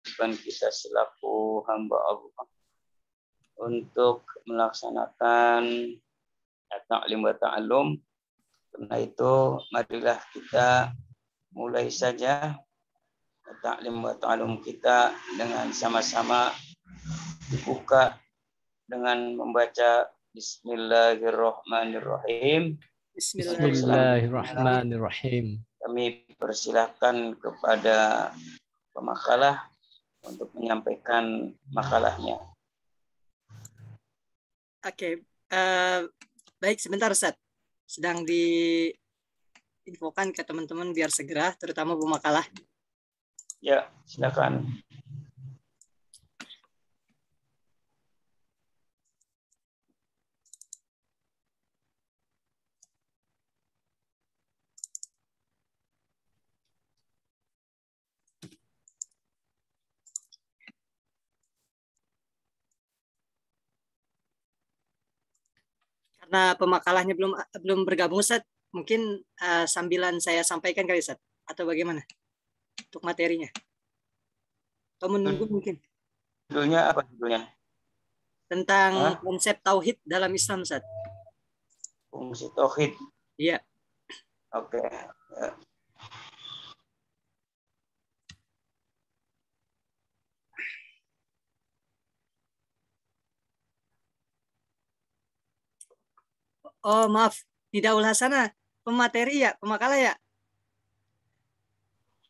kewajiban kita selaku hamba Allah untuk melaksanakan ta'lim wa ta'allum. Karena itu marilah kita mulai saja ta'lim wa ta'allum kita dengan sama-sama dibuka dengan membaca Bismillahirrahmanirrahim. Bismillahirrahmanirrahim. Kami persilahkan kepada pemakalah untuk menyampaikan makalahnya. Oke, baik sebentar Ustaz. Sedang diinfokan ke teman-teman biar segera, terutama Bu Makalah. Ya, silakan. Karena pemakalahnya belum bergabung Ustaz, mungkin sambilan saya sampaikan kali Ustaz, atau bagaimana untuk materinya? Atau menunggu mungkin? Judulnya apa judulnya? Tentang konsep tauhid dalam Islam Ustaz. Fungsi tauhid. Iya. Oke. Oh maaf, Nidaul Hasanah, pemateri ya, pemakalah ya?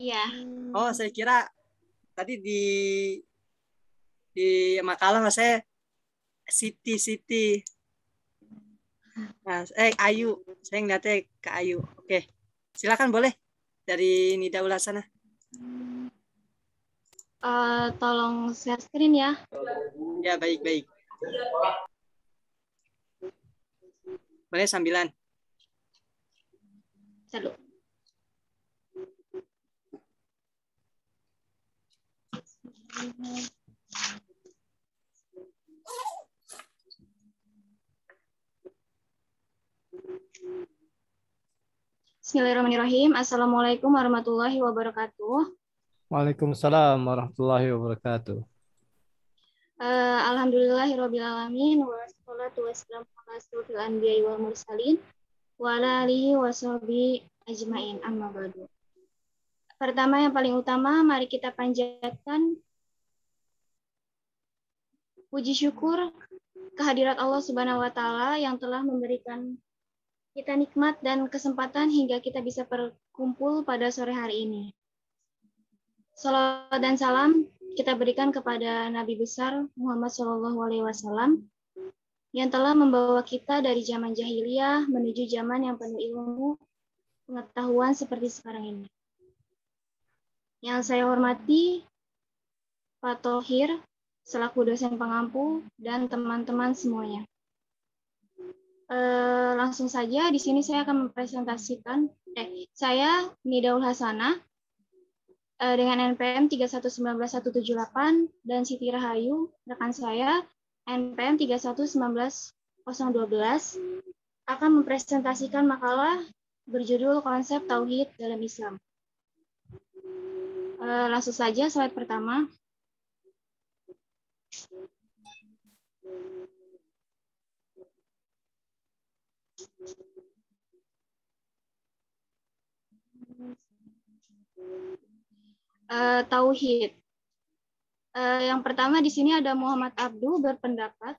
Iya. Oh saya kira tadi di makalah mas saya Siti. Nah, Ayu, saya ngeliatnya ke Ayu. Oke, silakan boleh dari Nidaul Hasanah. Tolong share screen ya. Ya baik. Boleh sambilan. Satu. Bismillahirrahmanirrahim. Assalamualaikum warahmatullahi wabarakatuh. Waalaikumsalam warahmatullahi wabarakatuh. Alhamdulillahirrabbilalamin. Wassalatu wassalamu ala asyrofil anbiya'i wal mursalin wa ala alihi wa sahbihi ajmain, amma ba'du. Pertama yang paling utama, mari kita panjatkan puji syukur kehadirat Allah Subhanahu wa taala yang telah memberikan kita nikmat dan kesempatan hingga kita bisa berkumpul pada sore hari ini. Salawat dan salam kita berikan kepada Nabi besar Muhammad SAW yang telah membawa kita dari zaman jahiliyah menuju zaman yang penuh ilmu pengetahuan seperti sekarang ini. Yang saya hormati Pak Thohir selaku dosen pengampu dan teman-teman semuanya. Langsung saja di sini saya akan mempresentasikan saya Nidaul Hasanah dengan NPM 3119178 dan Siti Rahayu rekan saya NPM 3119012 akan mempresentasikan makalah berjudul Konsep Tauhid dalam Islam. Langsung saja slide pertama. Tauhid. Yang pertama di sini ada Muhammad Abdu berpendapat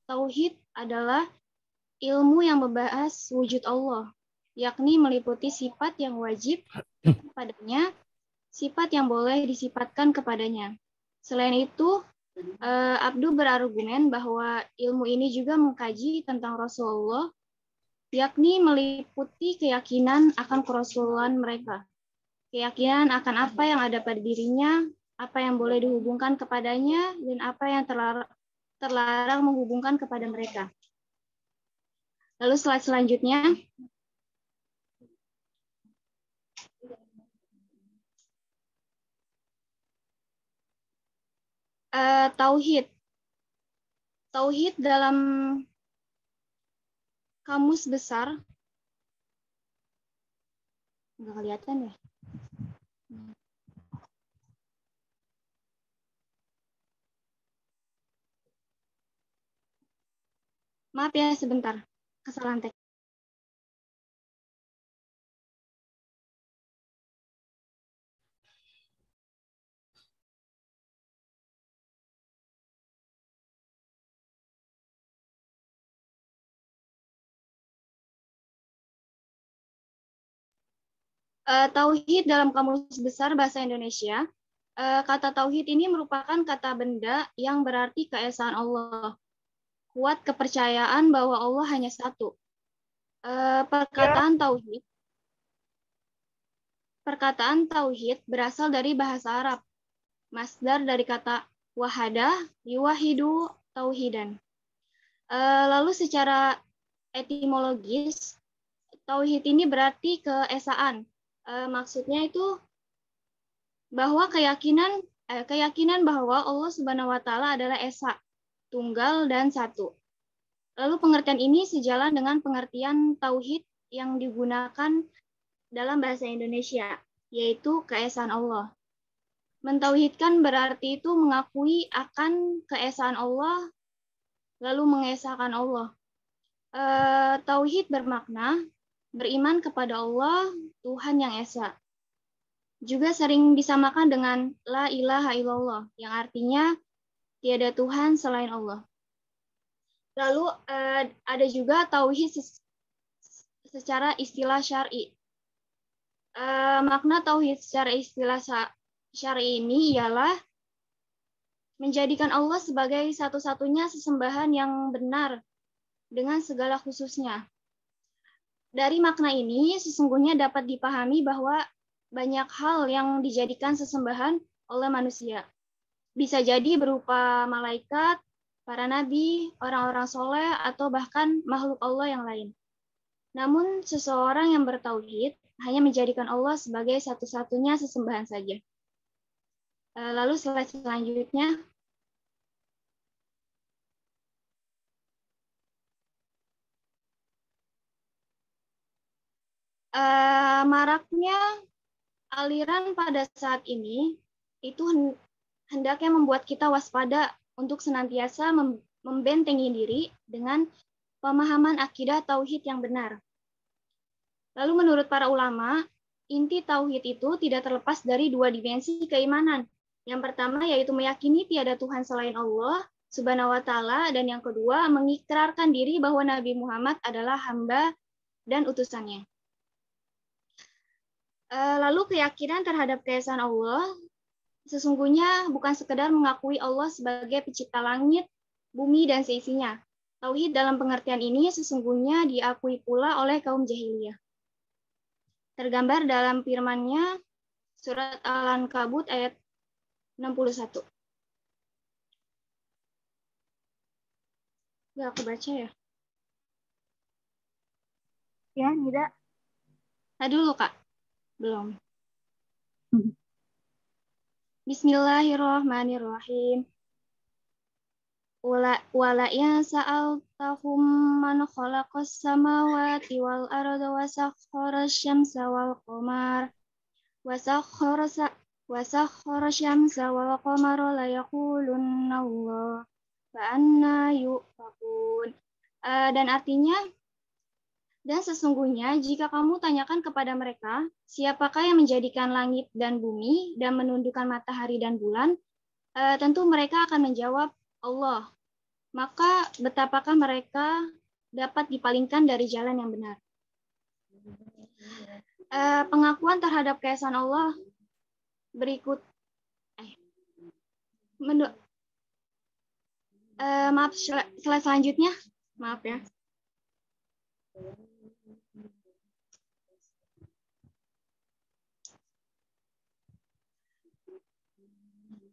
tauhid adalah ilmu yang membahas wujud Allah, yakni meliputi sifat yang wajib padanya, sifat yang boleh disifatkan kepadanya. Selain itu, Abdu berargumen bahwa ilmu ini juga mengkaji tentang Rasulullah, yakni meliputi keyakinan akan kerasulan mereka. Keyakinan akan apa yang ada pada dirinya, apa yang boleh dihubungkan kepadanya, dan apa yang terlarang menghubungkan kepada mereka. Lalu slide selanjutnya. Tauhid. Tauhid dalam kamus besar. Nggak kelihatan ya? Maaf ya, sebentar. Kesalahan teknis. Tauhid dalam Kamus Besar Bahasa Indonesia. Kata tauhid ini merupakan kata benda yang berarti keesaan Allah. Kuat kepercayaan bahwa Allah hanya satu. Perkataan tauhid berasal dari bahasa Arab. Masdar dari kata wahada, yuwahidu, tauhidan. Lalu secara etimologis, tauhid ini berarti keesaan. Maksudnya itu bahwa keyakinan bahwa Allah Subhanahu wa taala adalah esa, tunggal dan satu. Lalu pengertian ini sejalan dengan pengertian tauhid yang digunakan dalam bahasa Indonesia, yaitu keesaan Allah. Mentauhidkan berarti itu mengakui akan keesaan Allah, lalu mengesahkan Allah. Tauhid bermakna beriman kepada Allah, Tuhan yang esa. Juga sering disamakan dengan la ilaha illallah, yang artinya tiada Tuhan selain Allah. Lalu ada juga tauhid secara istilah syar'i. Makna tauhid secara istilah syar'i ini ialah menjadikan Allah sebagai satu-satunya sesembahan yang benar dengan segala khususnya. Dari makna ini sesungguhnya dapat dipahami bahwa banyak hal yang dijadikan sesembahan oleh manusia. Bisa jadi berupa malaikat, para nabi, orang-orang soleh, atau bahkan makhluk Allah yang lain. Namun seseorang yang bertauhid hanya menjadikan Allah sebagai satu-satunya sesembahan saja. Lalu slide selanjutnya. Maraknya aliran pada saat ini itu hendaknya membuat kita waspada untuk senantiasa membentengi diri dengan pemahaman akidah tauhid yang benar. Lalu menurut para ulama, inti tauhid itu tidak terlepas dari dua dimensi keimanan. Yang pertama yaitu meyakini tiada Tuhan selain Allah Subhanahu wa taala, dan yang kedua mengikrarkan diri bahwa Nabi Muhammad adalah hamba dan utusannya. Lalu keyakinan terhadap keesaan Allah sesungguhnya bukan sekedar mengakui Allah sebagai pencipta langit, bumi, dan seisinya. Tauhid dalam pengertian ini sesungguhnya diakui pula oleh kaum jahiliyah. Tergambar dalam firman-Nya surat Al-Ankabut ayat 61. Nggak aku baca ya? Ya, Nida. Nah dulu, Kak. Belum. Bismillahirrahmanirrahim. Wala in sa'altahum man khalaqas samawati wal arda wa sakhkhara asy-syamsa wal qamar wa sakhkhara asy-syamsa wal qamara la yaqulunna Allah fa anna yufakun. Dan artinya, dan sesungguhnya jika kamu tanyakan kepada mereka, siapakah yang menjadikan langit dan bumi dan menundukkan matahari dan bulan, tentu mereka akan menjawab Allah. Maka betapakah mereka dapat dipalingkan dari jalan yang benar. Pengakuan terhadap keesaan Allah berikut. Maaf, slide selanjutnya. Maaf ya.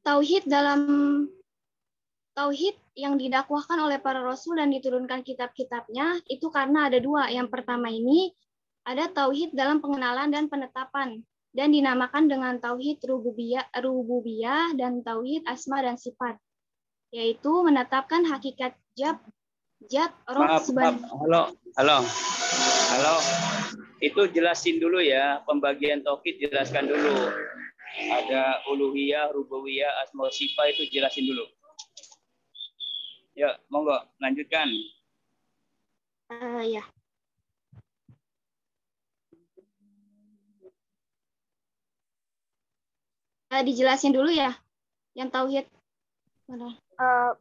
Tauhid yang didakwahkan oleh para rasul dan diturunkan kitab-kitabnya itu karena ada dua. Yang pertama ini ada tauhid dalam pengenalan dan penetapan dan dinamakan dengan tauhid rububiyah dan tauhid asma dan sifat, yaitu menetapkan hakikat zat roh subhanahu. Halo. Itu jelasin dulu ya, pembagian tauhid jelaskan dulu. Ada uluhiyah, rububiyah, asma sifat, itu jelasin dulu. Ya, monggo lanjutkan. Ya, dijelasin dulu ya, yang tauhid. Mana?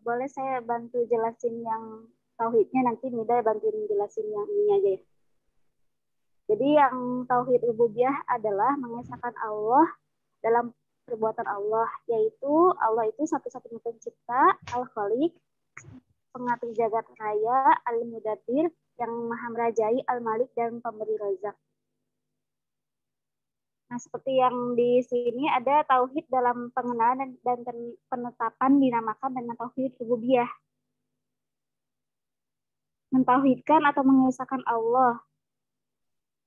Boleh saya bantu jelasin yang tauhidnya, nanti Mida bantuin jelasin yang ini aja ya. Jadi yang tauhid rububiyah adalah mengesahkan Allah dalam perbuatan Allah, yaitu Allah itu satu-satunya pencipta, Al-Khaliq, pengatur jagat raya, Al-Mudabbir, yang maha merajai, Al-Malik, dan pemberi rezeki. Nah, seperti yang di sini ada tauhid dalam pengenalan dan penetapan dinamakan dengan tauhid rububiyah. Mentauhidkan atau mengesahkan Allah.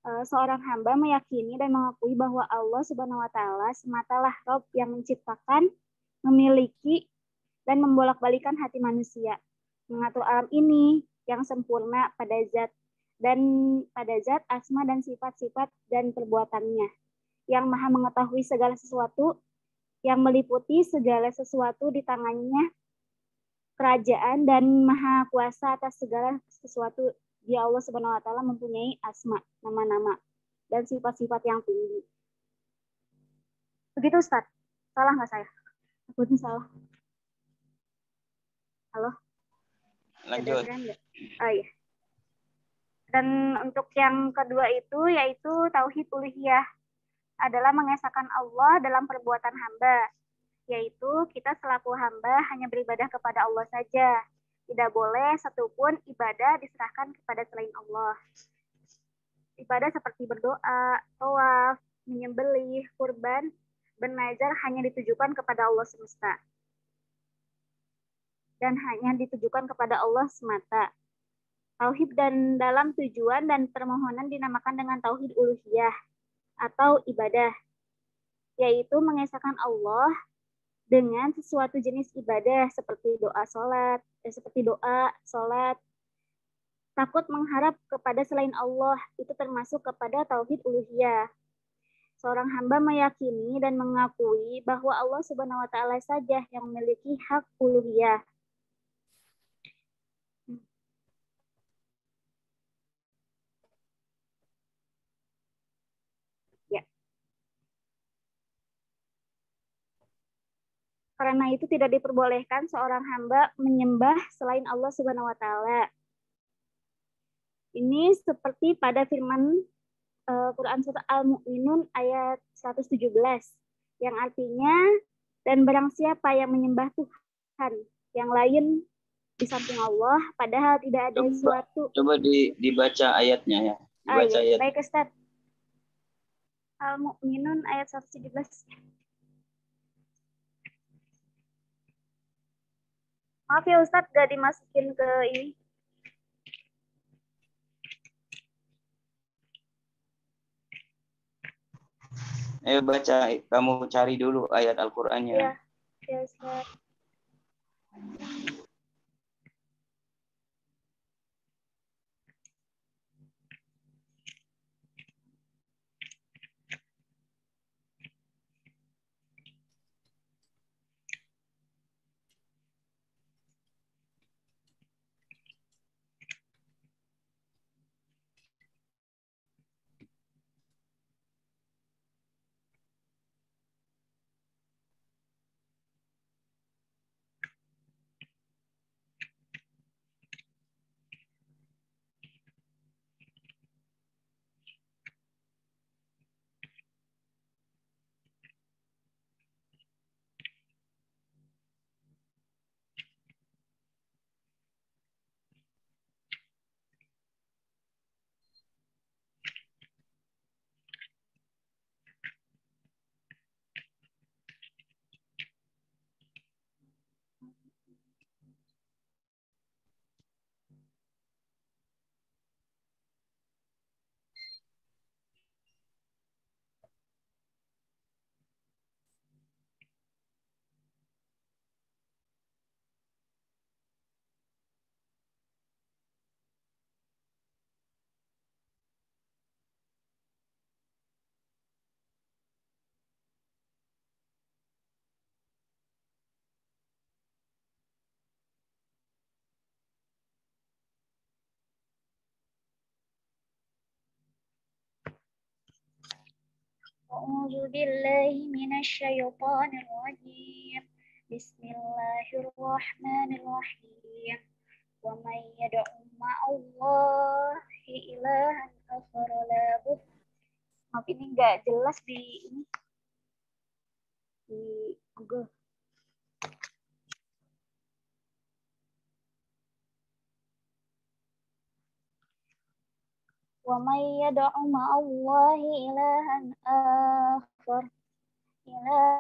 Seorang hamba meyakini dan mengakui bahwa Allah Subhanahu wa taala sematalah Rabb yang menciptakan, memiliki, dan membolak-balikan hati manusia, mengatur alam ini yang sempurna pada zat asma dan sifat-sifat dan perbuatannya, yang maha mengetahui segala sesuatu, yang meliputi segala sesuatu di tangannya kerajaan, dan maha kuasa atas segala sesuatu. Dia Allah Subhanahu wa taala mempunyai asma, nama-nama, dan sifat-sifat yang tinggi. Begitu Ustaz. Salah nggak saya? Aku salah. Halo? Lanjut. Oh iya. Dan untuk yang kedua itu yaitu tauhid uluhiyah, adalah mengesahkan Allah dalam perbuatan hamba, yaitu kita selaku hamba hanya beribadah kepada Allah saja. Tidak boleh satupun ibadah diserahkan kepada selain Allah. Ibadah seperti berdoa, tawaf, menyembelih, kurban, bernazar hanya ditujukan kepada Allah semesta. Dan hanya ditujukan kepada Allah semata. Tauhid dan dalam tujuan dan permohonan dinamakan dengan tauhid uluhiyah atau ibadah, yaitu mengesahkan Allah dengan sesuatu jenis ibadah seperti doa, sholat. Takut mengharap kepada selain Allah itu termasuk kepada tauhid uluhiyah. Seorang hamba meyakini dan mengakui bahwa Allah Subhanahu wa taala saja yang memiliki hak uluhiyah. Ya. Karena itu tidak diperbolehkan seorang hamba menyembah selain Allah Subhanahu wa taala. Ini seperti pada firman Quran Surah Al-Mu'minun ayat 117 yang artinya, dan barang siapa yang menyembah Tuhan yang lain di samping Allah padahal tidak ada suatu. Coba dibaca ayatnya ya. Dibaca ayat. Baik Ustaz. Al-Mu'minun ayat 117. Maaf ya Ustaz, gak dimasukin ke ini. Baca, kamu cari dulu ayat Al-Qur'annya. Iya, ya Ustaz. A'udzu billahi minasyaitonir rajim. Bismillahirrahmanirrahim. Wa may yad'u ma'allahi ilahan akhar la buh. Maaf ini enggak jelas di Google. Wa may yad'u ma'allahi ilahan akhar la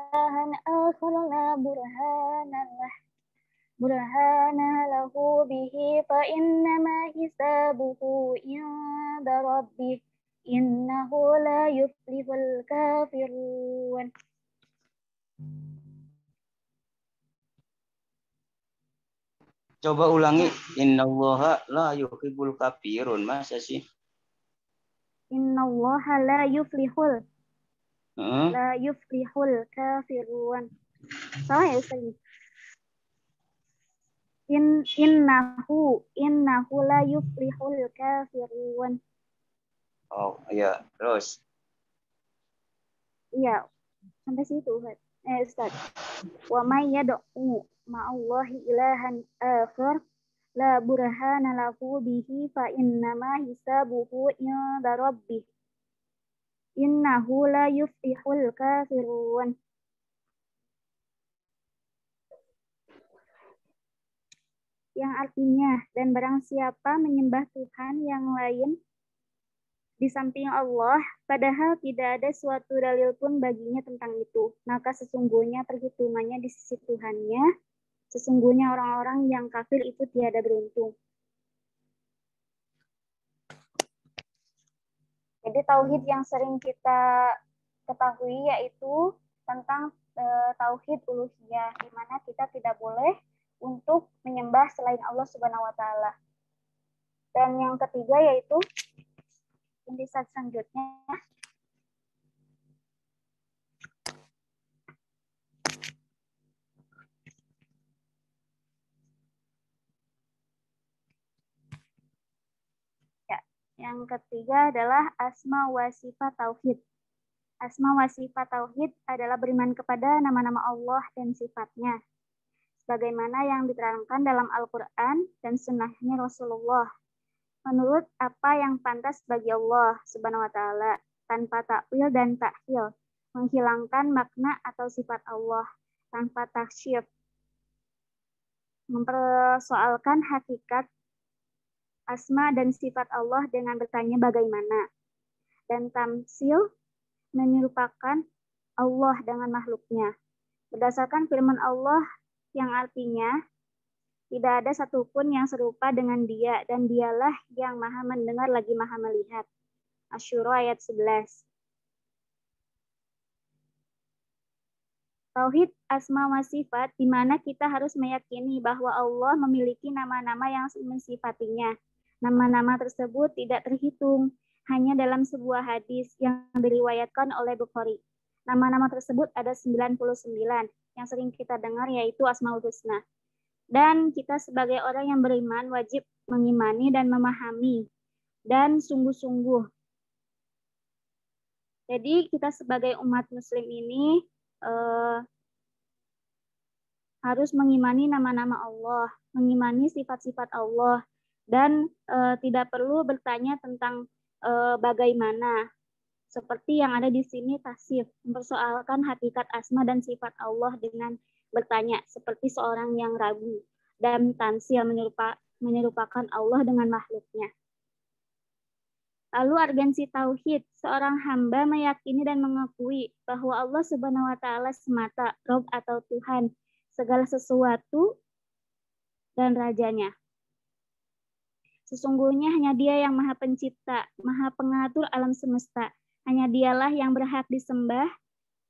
burhana lahu bihi fa innama hisabuhu inda rabbih innahu la yuflihul kafirun. Coba ulangi. Innallaha la yuhibbul kafirun. Masa sih? Innallaha la yuflihul kafirun. Salah ya Ustaz? Innahu la yuflihul kafirun. Oh iya, terus. Iya, sampai situ Ustaz. Wa may yad'u ma'allahi ilahan akhar la burhana lahu bihi fa innama hisabuhu inda rabbih innahu la yuflihul kafirun. Yang artinya, dan barang siapa menyembah Tuhan yang lain di samping Allah, padahal tidak ada suatu dalil pun baginya tentang itu, maka sesungguhnya perhitungannya di sisi Tuhannya, sesungguhnya orang-orang yang kafir itu tiada beruntung. Jadi tauhid yang sering kita ketahui yaitu tentang tauhid uluhiyah, di mana kita tidak boleh untuk menyembah selain Allah Subhanahu wa taala. Dan yang ketiga yaitu intisab selanjutnya ya, yang ketiga adalah asma wa sifat tauhid. Asma wa sifat tauhid adalah beriman kepada nama-nama Allah dan sifatnya, sebagaimana yang diterangkan dalam Al-Quran dan sunnahnya Rasulullah, menurut apa yang pantas bagi Allah Subhanahu wa taala, tanpa takwil dan takhil, menghilangkan makna atau sifat Allah, tanpa taksyif, mempersoalkan hakikat asma dan sifat Allah dengan bertanya bagaimana, dan tamsil, menyerupakan Allah dengan makhluknya berdasarkan firman Allah yang artinya tidak ada satupun yang serupa dengan Dia, dan Dialah yang Maha mendengar lagi Maha melihat. Asy-Syura ayat 11. Tauhid asma wa sifat, di mana kita harus meyakini bahwa Allah memiliki nama-nama yang mensifatinya. Nama-nama tersebut tidak terhitung, hanya dalam sebuah hadis yang diriwayatkan oleh Bukhari. Nama-nama tersebut ada 99, yang sering kita dengar yaitu Asmaul Husna. Dan kita sebagai orang yang beriman wajib mengimani dan memahami dan sungguh-sungguh. Jadi kita sebagai umat muslim ini harus mengimani nama-nama Allah, mengimani sifat-sifat Allah, dan tidak perlu bertanya tentang bagaimana. Seperti yang ada di sini tasif, mempersoalkan hakikat asma dan sifat Allah dengan bertanya seperti seorang yang ragu, dan tansil menyerupakan Allah dengan makhluknya. Lalu urgensi tauhid, seorang hamba meyakini dan mengakui bahwa Allah Subhanahu wa taala semata Rabb atau Tuhan segala sesuatu dan rajanya. Sesungguhnya hanya Dia yang Maha Pencipta, Maha Pengatur alam semesta. Hanya Dialah yang berhak disembah,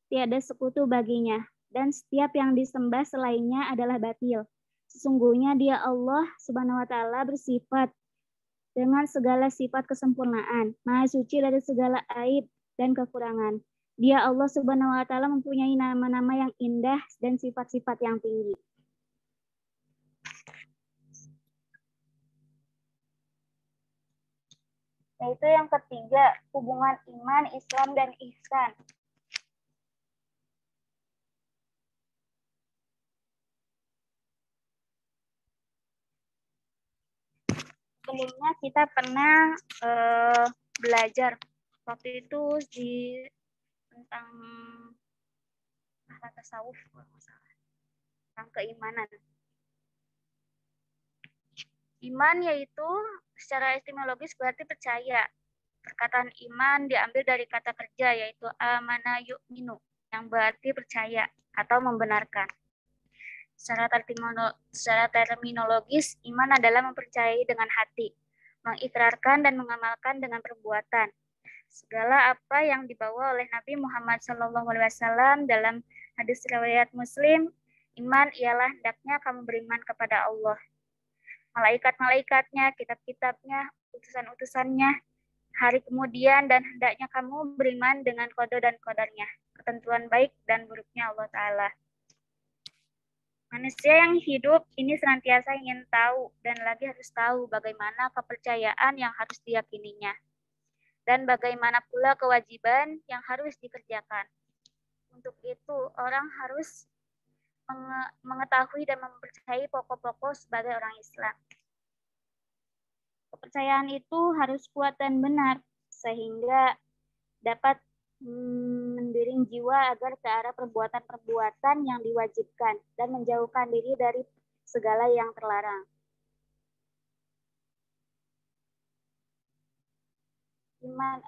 tiada sekutu baginya, dan setiap yang disembah selainnya adalah batil. Sesungguhnya Dia Allah Subhanahu wa taala bersifat dengan segala sifat kesempurnaan, Maha suci dari segala aib dan kekurangan. Dia Allah Subhanahu wa taala mempunyai nama-nama yang indah dan sifat-sifat yang tinggi. Yaitu yang ketiga, hubungan iman, Islam, dan ihsan. sebelumnya kita pernah belajar waktu itu tentang tasawuf, tentang keimanan. Iman yaitu secara etimologis berarti percaya. Perkataan iman diambil dari kata kerja yaitu amana yu'minu yang berarti percaya atau membenarkan. Secara terminologis, iman adalah mempercayai dengan hati, mengikrarkan dan mengamalkan dengan perbuatan. Segala apa yang dibawa oleh Nabi Muhammad SAW dalam hadis riwayat Muslim, iman ialah hendaknya kamu beriman kepada Allah, malaikat-malaikatnya, kitab-kitabnya, utusan-utusannya, hari kemudian, dan hendaknya kamu beriman dengan qada dan qadarnya, ketentuan baik dan buruknya Allah Ta'ala. Manusia yang hidup ini senantiasa ingin tahu dan lagi harus tahu bagaimana kepercayaan yang harus diyakininya dan bagaimana pula kewajiban yang harus dikerjakan. Untuk itu, orang harus mengetahui dan mempercayai pokok-pokok sebagai orang Islam. Kepercayaan itu harus kuat dan benar sehingga dapat mendiring jiwa agar ke arah perbuatan-perbuatan yang diwajibkan dan menjauhkan diri dari segala yang terlarang. Iman,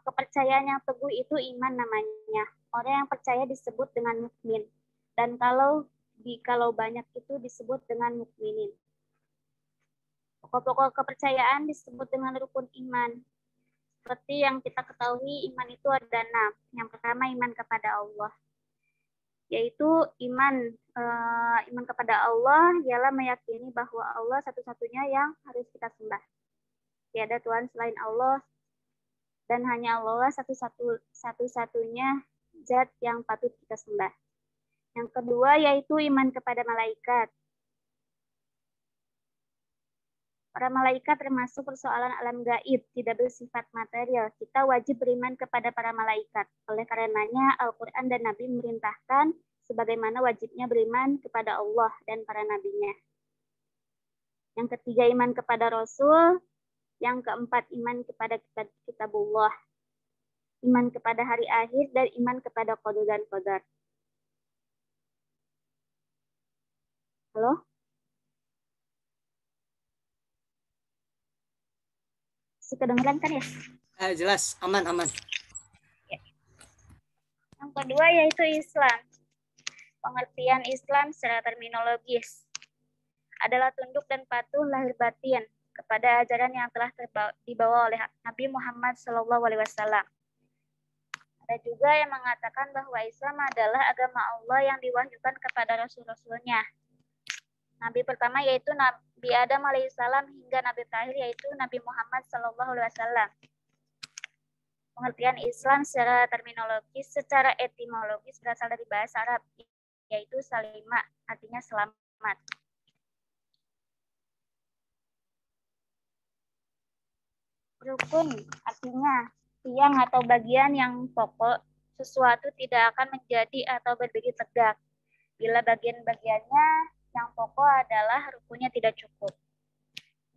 kepercayaan yang teguh itu iman namanya. Orang yang percaya disebut dengan mukmin, dan kalau banyak itu disebut dengan mukminin. Pokok-pokok kepercayaan disebut dengan rukun iman. Seperti yang kita ketahui, iman itu ada 6. Yang pertama, iman kepada Allah. Yaitu iman kepada Allah ialah meyakini bahwa Allah satu-satunya yang harus kita sembah. Tiada Tuhan selain Allah, dan hanya Allah satu-satunya zat yang patut kita sembah. Yang kedua, yaitu iman kepada malaikat. Para malaikat termasuk persoalan alam gaib, tidak bersifat material. Kita wajib beriman kepada para malaikat. Oleh karenanya, Al-Quran dan Nabi memerintahkan sebagaimana wajibnya beriman kepada Allah dan para nabinya. Yang ketiga, iman kepada Rasul. Yang keempat, iman kepada kitabullah. Iman kepada hari akhir dan iman kepada qada dan qadar. Halo? Kedengeran kan ya? Jelas, aman. Ya. Yang kedua yaitu Islam. Pengertian Islam secara terminologis adalah tunduk dan patuh lahir batin kepada ajaran yang telah dibawa oleh Nabi Muhammad SAW. Ada juga yang mengatakan bahwa Islam adalah agama Allah yang diwahyukan kepada Rasul-Rasulnya. Nabi pertama yaitu Nabi Adam alaihissalam hingga Nabi terakhir yaitu Nabi Muhammad SAW. Pengertian Islam secara terminologis, secara etimologis berasal dari bahasa Arab, yaitu salima, artinya selamat. Rukun artinya tiang atau bagian yang pokok, sesuatu tidak akan menjadi atau berdiri tegak bila bagian-bagiannya yang pokok adalah rukunnya tidak cukup.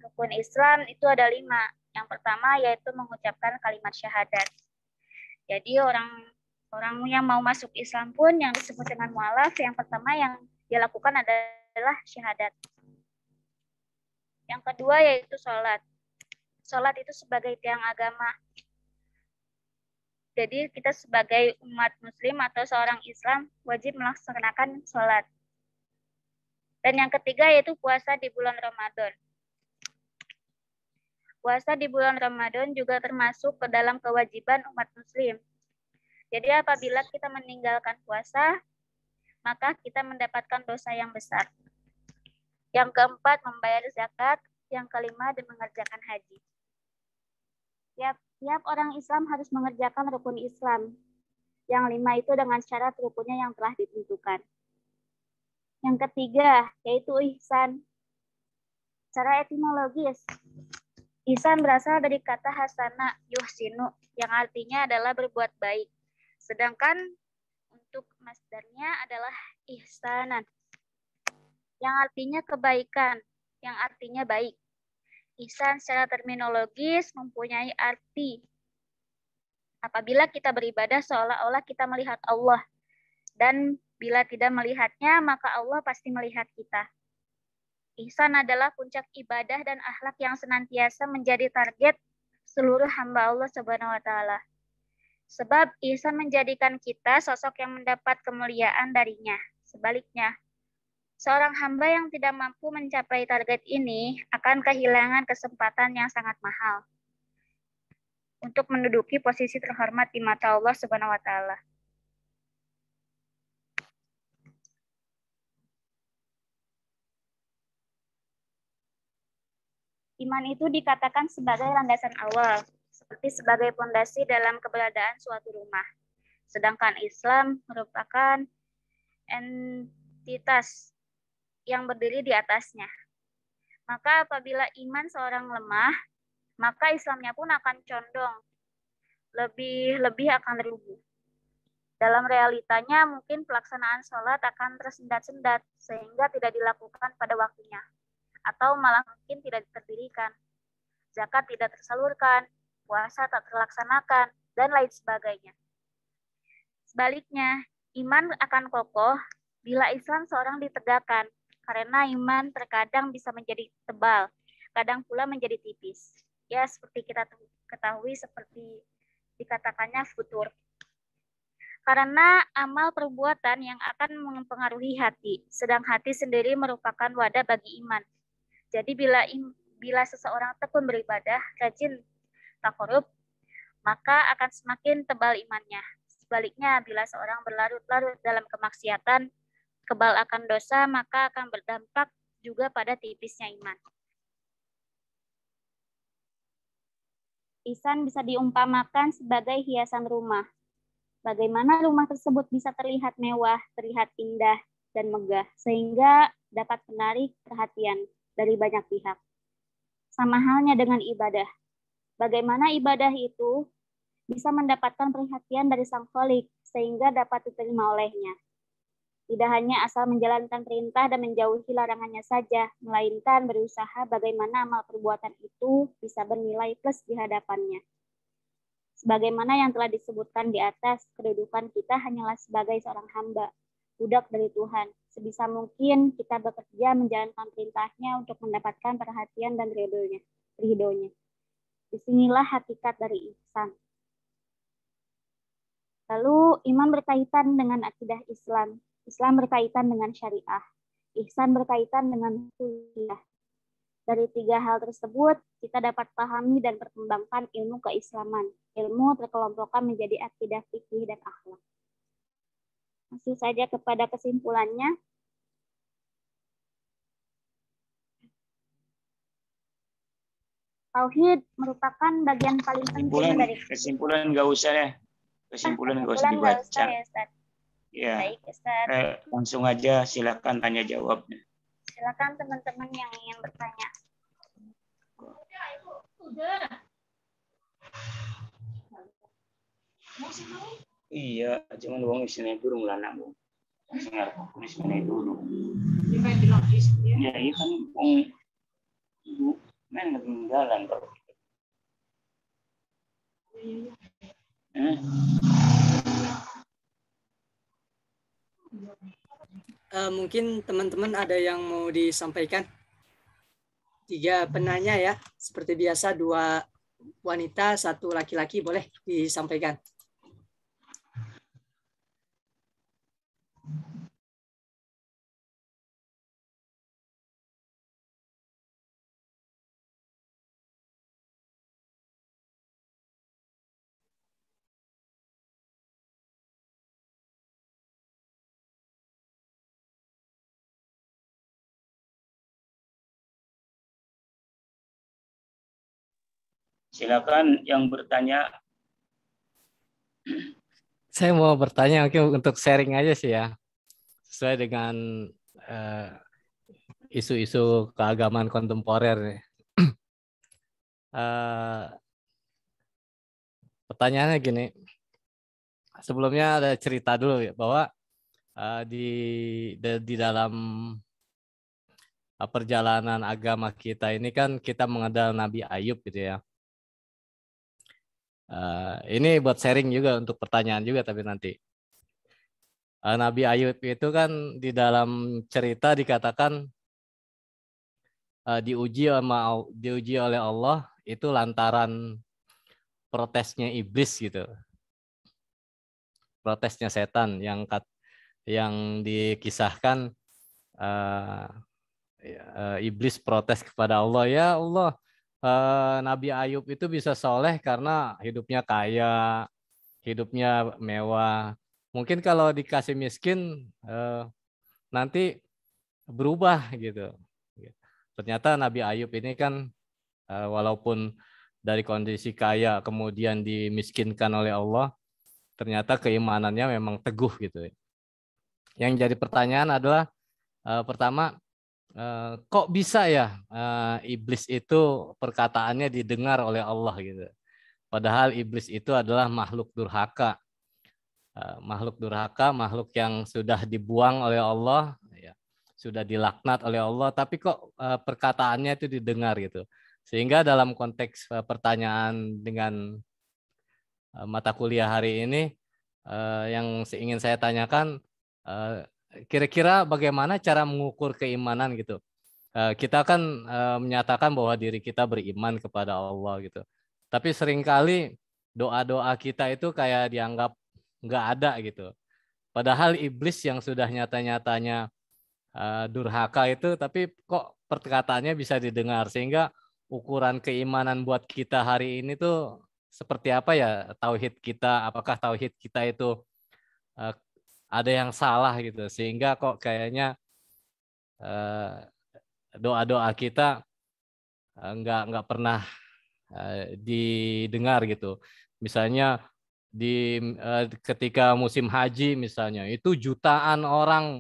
Rukun Islam itu ada 5. Yang pertama yaitu mengucapkan kalimat syahadat. Jadi orang yang mau masuk Islam pun yang disebut dengan mu'alaf, yang pertama yang dia lakukan adalah syahadat. Yang kedua yaitu sholat. Sholat itu sebagai tiang agama. Jadi kita sebagai umat muslim atau seorang Islam wajib melaksanakan sholat. Dan yang ketiga yaitu puasa di bulan Ramadan. Puasa di bulan Ramadan juga termasuk ke dalam kewajiban umat muslim. Jadi apabila kita meninggalkan puasa, maka kita mendapatkan dosa yang besar. Yang keempat, membayar zakat. Yang kelima, dan mengerjakan haji. Tiap orang Islam harus mengerjakan rukun Islam. Yang 5 itu dengan syarat rukunnya yang telah ditentukan. Yang ketiga, yaitu ihsan. Secara etimologis, ihsan berasal dari kata hasana yuhsinu, yang artinya adalah berbuat baik. Sedangkan untuk masdarnya adalah ihsanan, yang artinya kebaikan, yang artinya baik. Ihsan secara terminologis mempunyai arti apabila kita beribadah seolah-olah kita melihat Allah. Dan bila tidak melihatnya, maka Allah pasti melihat kita. Ihsan adalah puncak ibadah dan akhlak yang senantiasa menjadi target seluruh hamba Allah Subhanahu wa taala. Sebab ihsan menjadikan kita sosok yang mendapat kemuliaan darinya. Sebaliknya, seorang hamba yang tidak mampu mencapai target ini akan kehilangan kesempatan yang sangat mahal untuk menduduki posisi terhormat di mata Allah Subhanahu wa taala. Iman itu dikatakan sebagai landasan awal, seperti sebagai fondasi dalam keberadaan suatu rumah. Sedangkan Islam merupakan entitas yang berdiri di atasnya. Maka apabila iman seorang lemah, maka Islamnya pun akan condong, lebih akan rubuh. Dalam realitanya mungkin pelaksanaan sholat akan tersendat-sendat sehingga tidak dilakukan pada waktunya. Atau malah mungkin tidak didirikan, zakat tidak tersalurkan, puasa tak terlaksanakan, dan lain sebagainya. Sebaliknya, iman akan kokoh bila Islam seorang ditegakkan, karena iman terkadang bisa menjadi tebal, kadang pula menjadi tipis. Ya, seperti kita ketahui, seperti dikatakannya futur. Karena amal perbuatan yang akan mempengaruhi hati, sedang hati sendiri merupakan wadah bagi iman. Jadi bila seseorang tekun beribadah, rajin takarub, maka akan semakin tebal imannya. Sebaliknya, bila seorang berlarut-larut dalam kemaksiatan, kebal akan dosa, maka akan berdampak juga pada tipisnya iman. Ihsan bisa diumpamakan sebagai hiasan rumah. Bagaimana rumah tersebut bisa terlihat mewah, terlihat indah, dan megah, sehingga dapat menarik perhatian dari banyak pihak. Sama halnya dengan ibadah. Bagaimana ibadah itu bisa mendapatkan perhatian dari Sang Khalik sehingga dapat diterima olehnya. Tidak hanya asal menjalankan perintah dan menjauhi larangannya saja, melainkan berusaha bagaimana amal perbuatan itu bisa bernilai plus di hadapannya. Sebagaimana yang telah disebutkan di atas, kedudukan kita hanyalah sebagai seorang hamba, budak dari Tuhan. Sebisa mungkin kita bekerja menjalankan perintahnya untuk mendapatkan perhatian dan ridhonya. Disinilah hakikat dari ihsan. Lalu iman berkaitan dengan akidah Islam. Islam berkaitan dengan syariah. Ihsan berkaitan dengan kuliah. Dari tiga hal tersebut, kita dapat pahami dan perkembangkan ilmu keislaman. Ilmu terkelompokkan menjadi akidah, fikih, dan akhlak. Langsung saja kepada kesimpulannya. Tauhid merupakan bagian paling penting dari kesimpulan nggak usah ya. Kesimpulan nggak usah dibaca. Usah ya, Ustaz. Ya. Baik, Ustaz. Langsung aja silakan tanya jawab. Silakan teman-teman yang ingin bertanya. Iya, cuman wong isine durung lanang, Bu. Sing arep tulis meneh dulu. Ya, iya kan wong ibu men ketinggalan kok. Mungkin teman-teman ada yang mau disampaikan? 3 penanya ya, seperti biasa 2 wanita, 1 laki-laki, boleh disampaikan. Silakan yang bertanya. Saya mau bertanya mungkin untuk sharing aja sih ya, sesuai dengan isu-isu keagamaan kontemporer nih. Pertanyaannya gini, sebelumnya ada cerita dulu ya bahwa di dalam perjalanan agama kita ini kan kita mengenal Nabi Ayub gitu ya. Ini buat sharing juga untuk pertanyaan juga tapi nanti. Nabi Ayub itu kan di dalam cerita dikatakan diuji oleh Allah itu lantaran protesnya iblis gitu. Protesnya setan yang dikisahkan iblis protes kepada Allah, ya Allah, Nabi Ayub itu bisa soleh karena hidupnya kaya, hidupnya mewah. Mungkin kalau dikasih miskin nanti berubah gitu. Ternyata Nabi Ayub ini kan walaupun dari kondisi kaya kemudian dimiskinkan oleh Allah, ternyata keimanannya memang teguh gitu. Yang jadi pertanyaan adalah pertama, kok bisa ya iblis itu perkataannya didengar oleh Allah gitu. Padahal iblis itu adalah makhluk durhaka. Makhluk durhaka, makhluk yang sudah dibuang oleh Allah, ya, sudah dilaknat oleh Allah, tapi kok perkataannya itu didengar gitu. Sehingga dalam konteks pertanyaan dengan mata kuliah hari ini, yang ingin saya tanyakan, kira-kira bagaimana cara mengukur keimanan gitu. Kita kan menyatakan bahwa diri kita beriman kepada Allah gitu. Tapi seringkali doa-doa kita itu kayak dianggap nggak ada gitu. Padahal iblis yang sudah nyata-nyatanya durhaka itu, tapi kok perkataannya bisa didengar. Sehingga ukuran keimanan buat kita hari ini tuh seperti apa ya tauhid kita? Apakah tauhid kita itu ada yang salah gitu? Sehingga kok kayaknya doa-doa kita nggak pernah didengar gitu. Misalnya ketika musim haji misalnya itu jutaan orang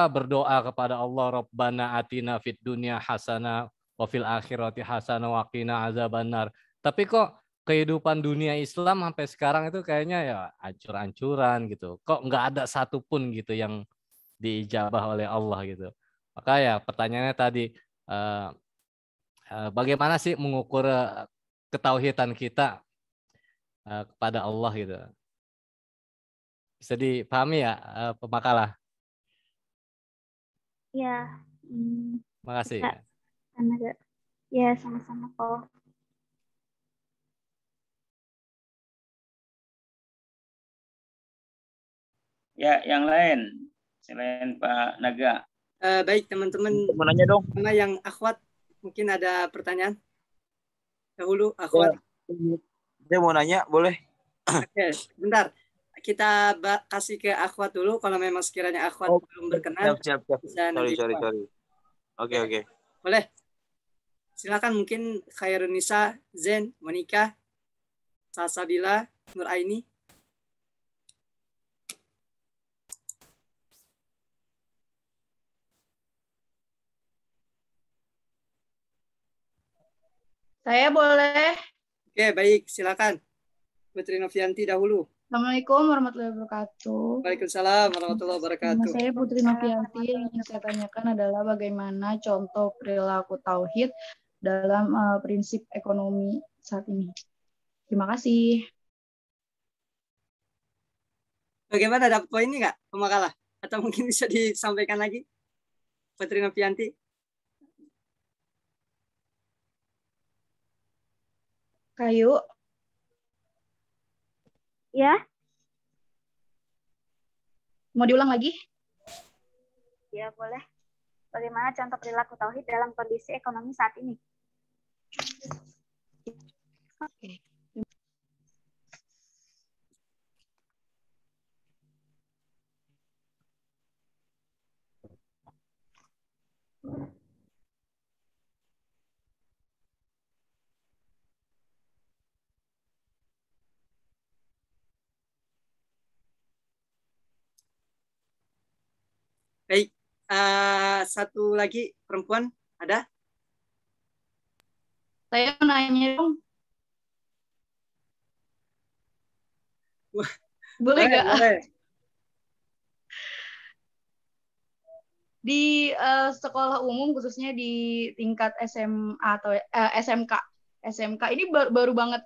berdoa kepada Allah, Rabbana atina fid dunya hasanah wa fil akhirati hasanah wa qina azabannar. Tapi kok kehidupan dunia Islam sampai sekarang itu kayaknya ya ancur-ancuran gitu. Kok nggak ada satupun gitu yang diijabah oleh Allah gitu. Maka ya pertanyaannya tadi, bagaimana sih mengukur ketauhidan kita kepada Allah gitu. Bisa dipahami ya pemakalah? Ya, Makasih. Ya, sama-sama kok. Ya, yang lain selain Pak Naga. Baik teman-teman, Mau nanya dong. sama yang akhwat mungkin ada pertanyaan dahulu akhwat. Saya mau nanya, boleh? Oke, bentar. Kita kasih ke akhwat dulu. Kalau memang sekiranya akhwat belum berkenan, Siap. bisa nanti. Sorry. Oke. Boleh. Silakan mungkin Khairunisa, Zen, Monica, Salsabila, Nur Aini. Saya boleh. Oke, baik. Silakan. Putri Novianti dahulu. Assalamualaikum warahmatullahi wabarakatuh. Waalaikumsalam warahmatullahi wabarakatuh. Nama saya Putri Novianti. Yang ingin saya tanyakan adalah bagaimana contoh perilaku tauhid dalam prinsip ekonomi saat ini. Terima kasih. Bagaimana, dapat poinnya nggak pemakalah? Atau mungkin bisa disampaikan lagi, Putri Novianti? Kayu. Ya. Mau diulang lagi? Ya, boleh. Bagaimana contoh perilaku tauhid dalam kondisi ekonomi saat ini? Oke. Baik. Satu lagi perempuan ada? Saya mau nanya dong. Boleh nggak? Boleh. di sekolah umum khususnya di tingkat SMA atau SMK. SMK ini baru banget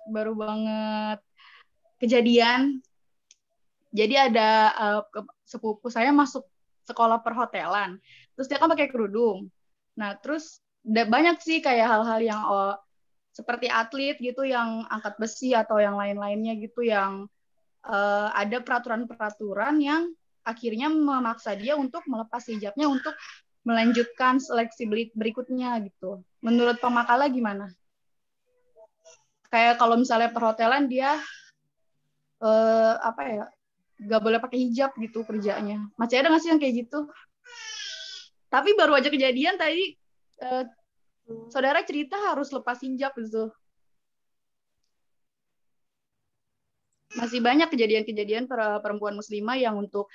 kejadian. Jadi ada sepupu saya masuk sekolah perhotelan. Terus dia kan pakai kerudung. Nah, terus banyak sih kayak hal-hal yang seperti atlet gitu yang angkat besi atau yang lain-lainnya gitu yang ada peraturan-peraturan yang akhirnya memaksa dia untuk melepas hijabnya untuk melanjutkan seleksi berikutnya gitu. Menurut Pamakala gimana? Kayak kalau misalnya perhotelan dia nggak boleh pakai hijab gitu kerjanya. Masih ada nggak sih yang kayak gitu? Tapi baru aja kejadian tadi saudara cerita harus lepas hijab gitu. Masih banyak kejadian-kejadian perempuan muslimah yang untuk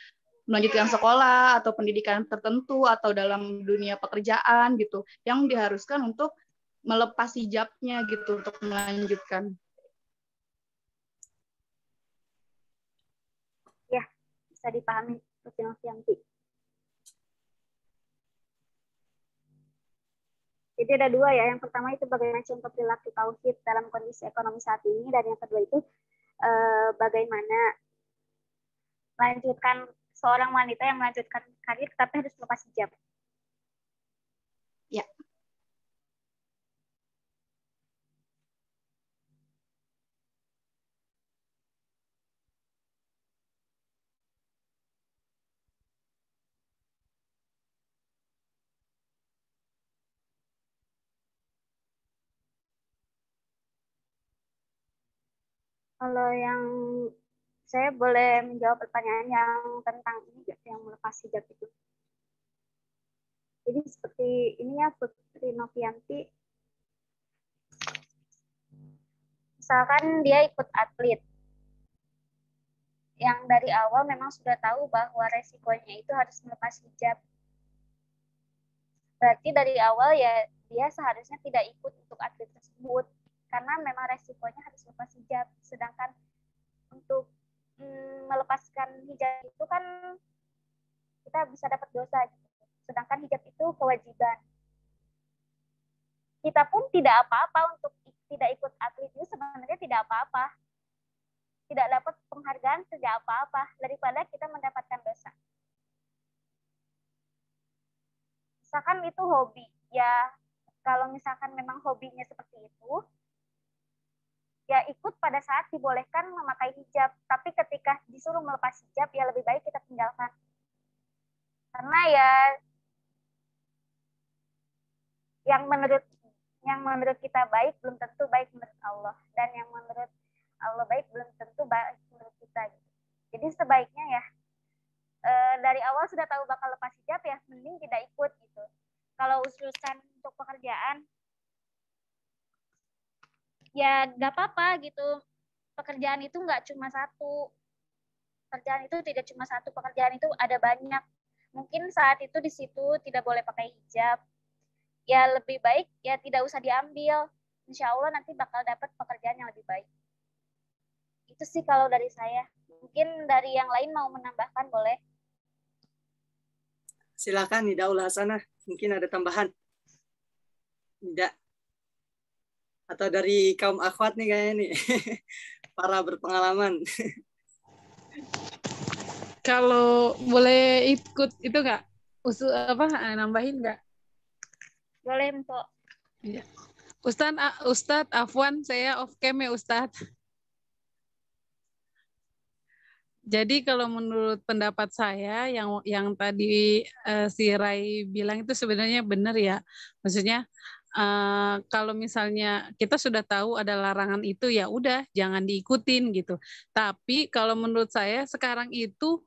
melanjutkan sekolah atau pendidikan tertentu atau dalam dunia pekerjaan gitu yang diharuskan untuk melepas hijabnya gitu untuk melanjutkan. Ya, bisa dipahami Novianti. Jadi ada dua ya. Yang pertama itu bagaimana contoh perilaku tauhid dalam kondisi ekonomi saat ini, dan yang kedua itu bagaimana melanjutkan seorang wanita yang melanjutkan karir tapi harus lepas hijab. Ya. Kalau yang saya boleh menjawab pertanyaan yang tentang ini, yang melepas hijab itu. Jadi seperti ini ya, Putri Novianti. Misalkan dia ikut atlet, yang dari awal memang sudah tahu bahwa resikonya itu harus melepas hijab. Berarti dari awal ya dia seharusnya tidak ikut untuk atlet tersebut, karena memang resikonya harus lepas hijab. Sedangkan untuk melepaskan hijab itu kan kita bisa dapat dosa, sedangkan hijab itu kewajiban. Kita pun tidak apa-apa untuk tidak ikut atlet itu, sebenarnya tidak apa-apa, tidak dapat penghargaan tidak apa-apa daripada kita mendapatkan dosa. Misalkan itu hobi ya, kalau misalkan memang hobinya seperti itu ya ikut pada saat dibolehkan memakai hijab, tapi ketika disuruh melepas hijab ya lebih baik kita tinggalkan. Karena ya yang menurut kita baik belum tentu baik menurut Allah, dan yang menurut Allah baik belum tentu baik menurut kita. Jadi sebaiknya ya dari awal sudah tahu bakal lepas hijab ya mending tidak ikut gitu. Kalau urusan untuk pekerjaan ya nggak apa-apa gitu. Pekerjaan itu nggak cuma satu. Pekerjaan itu tidak cuma satu. Pekerjaan itu ada banyak. Mungkin saat itu di situ tidak boleh pakai hijab. Ya lebih baik ya tidak usah diambil. Insya Allah nanti bakal dapat pekerjaan yang lebih baik. Itu sih kalau dari saya. Mungkin dari yang lain mau menambahkan boleh. Silakan Nidaul Hasanah. Mungkin ada tambahan. Tidak. Atau dari kaum akhwat nih kayaknya nih. Para berpengalaman. Kalau boleh ikut itu nggak? Nambahin nggak? Boleh, Mpok. Iya. Ustadz Afwan, saya off cam ya Ustadz. Jadi kalau menurut pendapat saya yang tadi si Rai bilang itu sebenarnya benar ya. Maksudnya kalau misalnya kita sudah tahu ada larangan itu ya udah jangan diikutin gitu. Tapi kalau menurut saya sekarang itu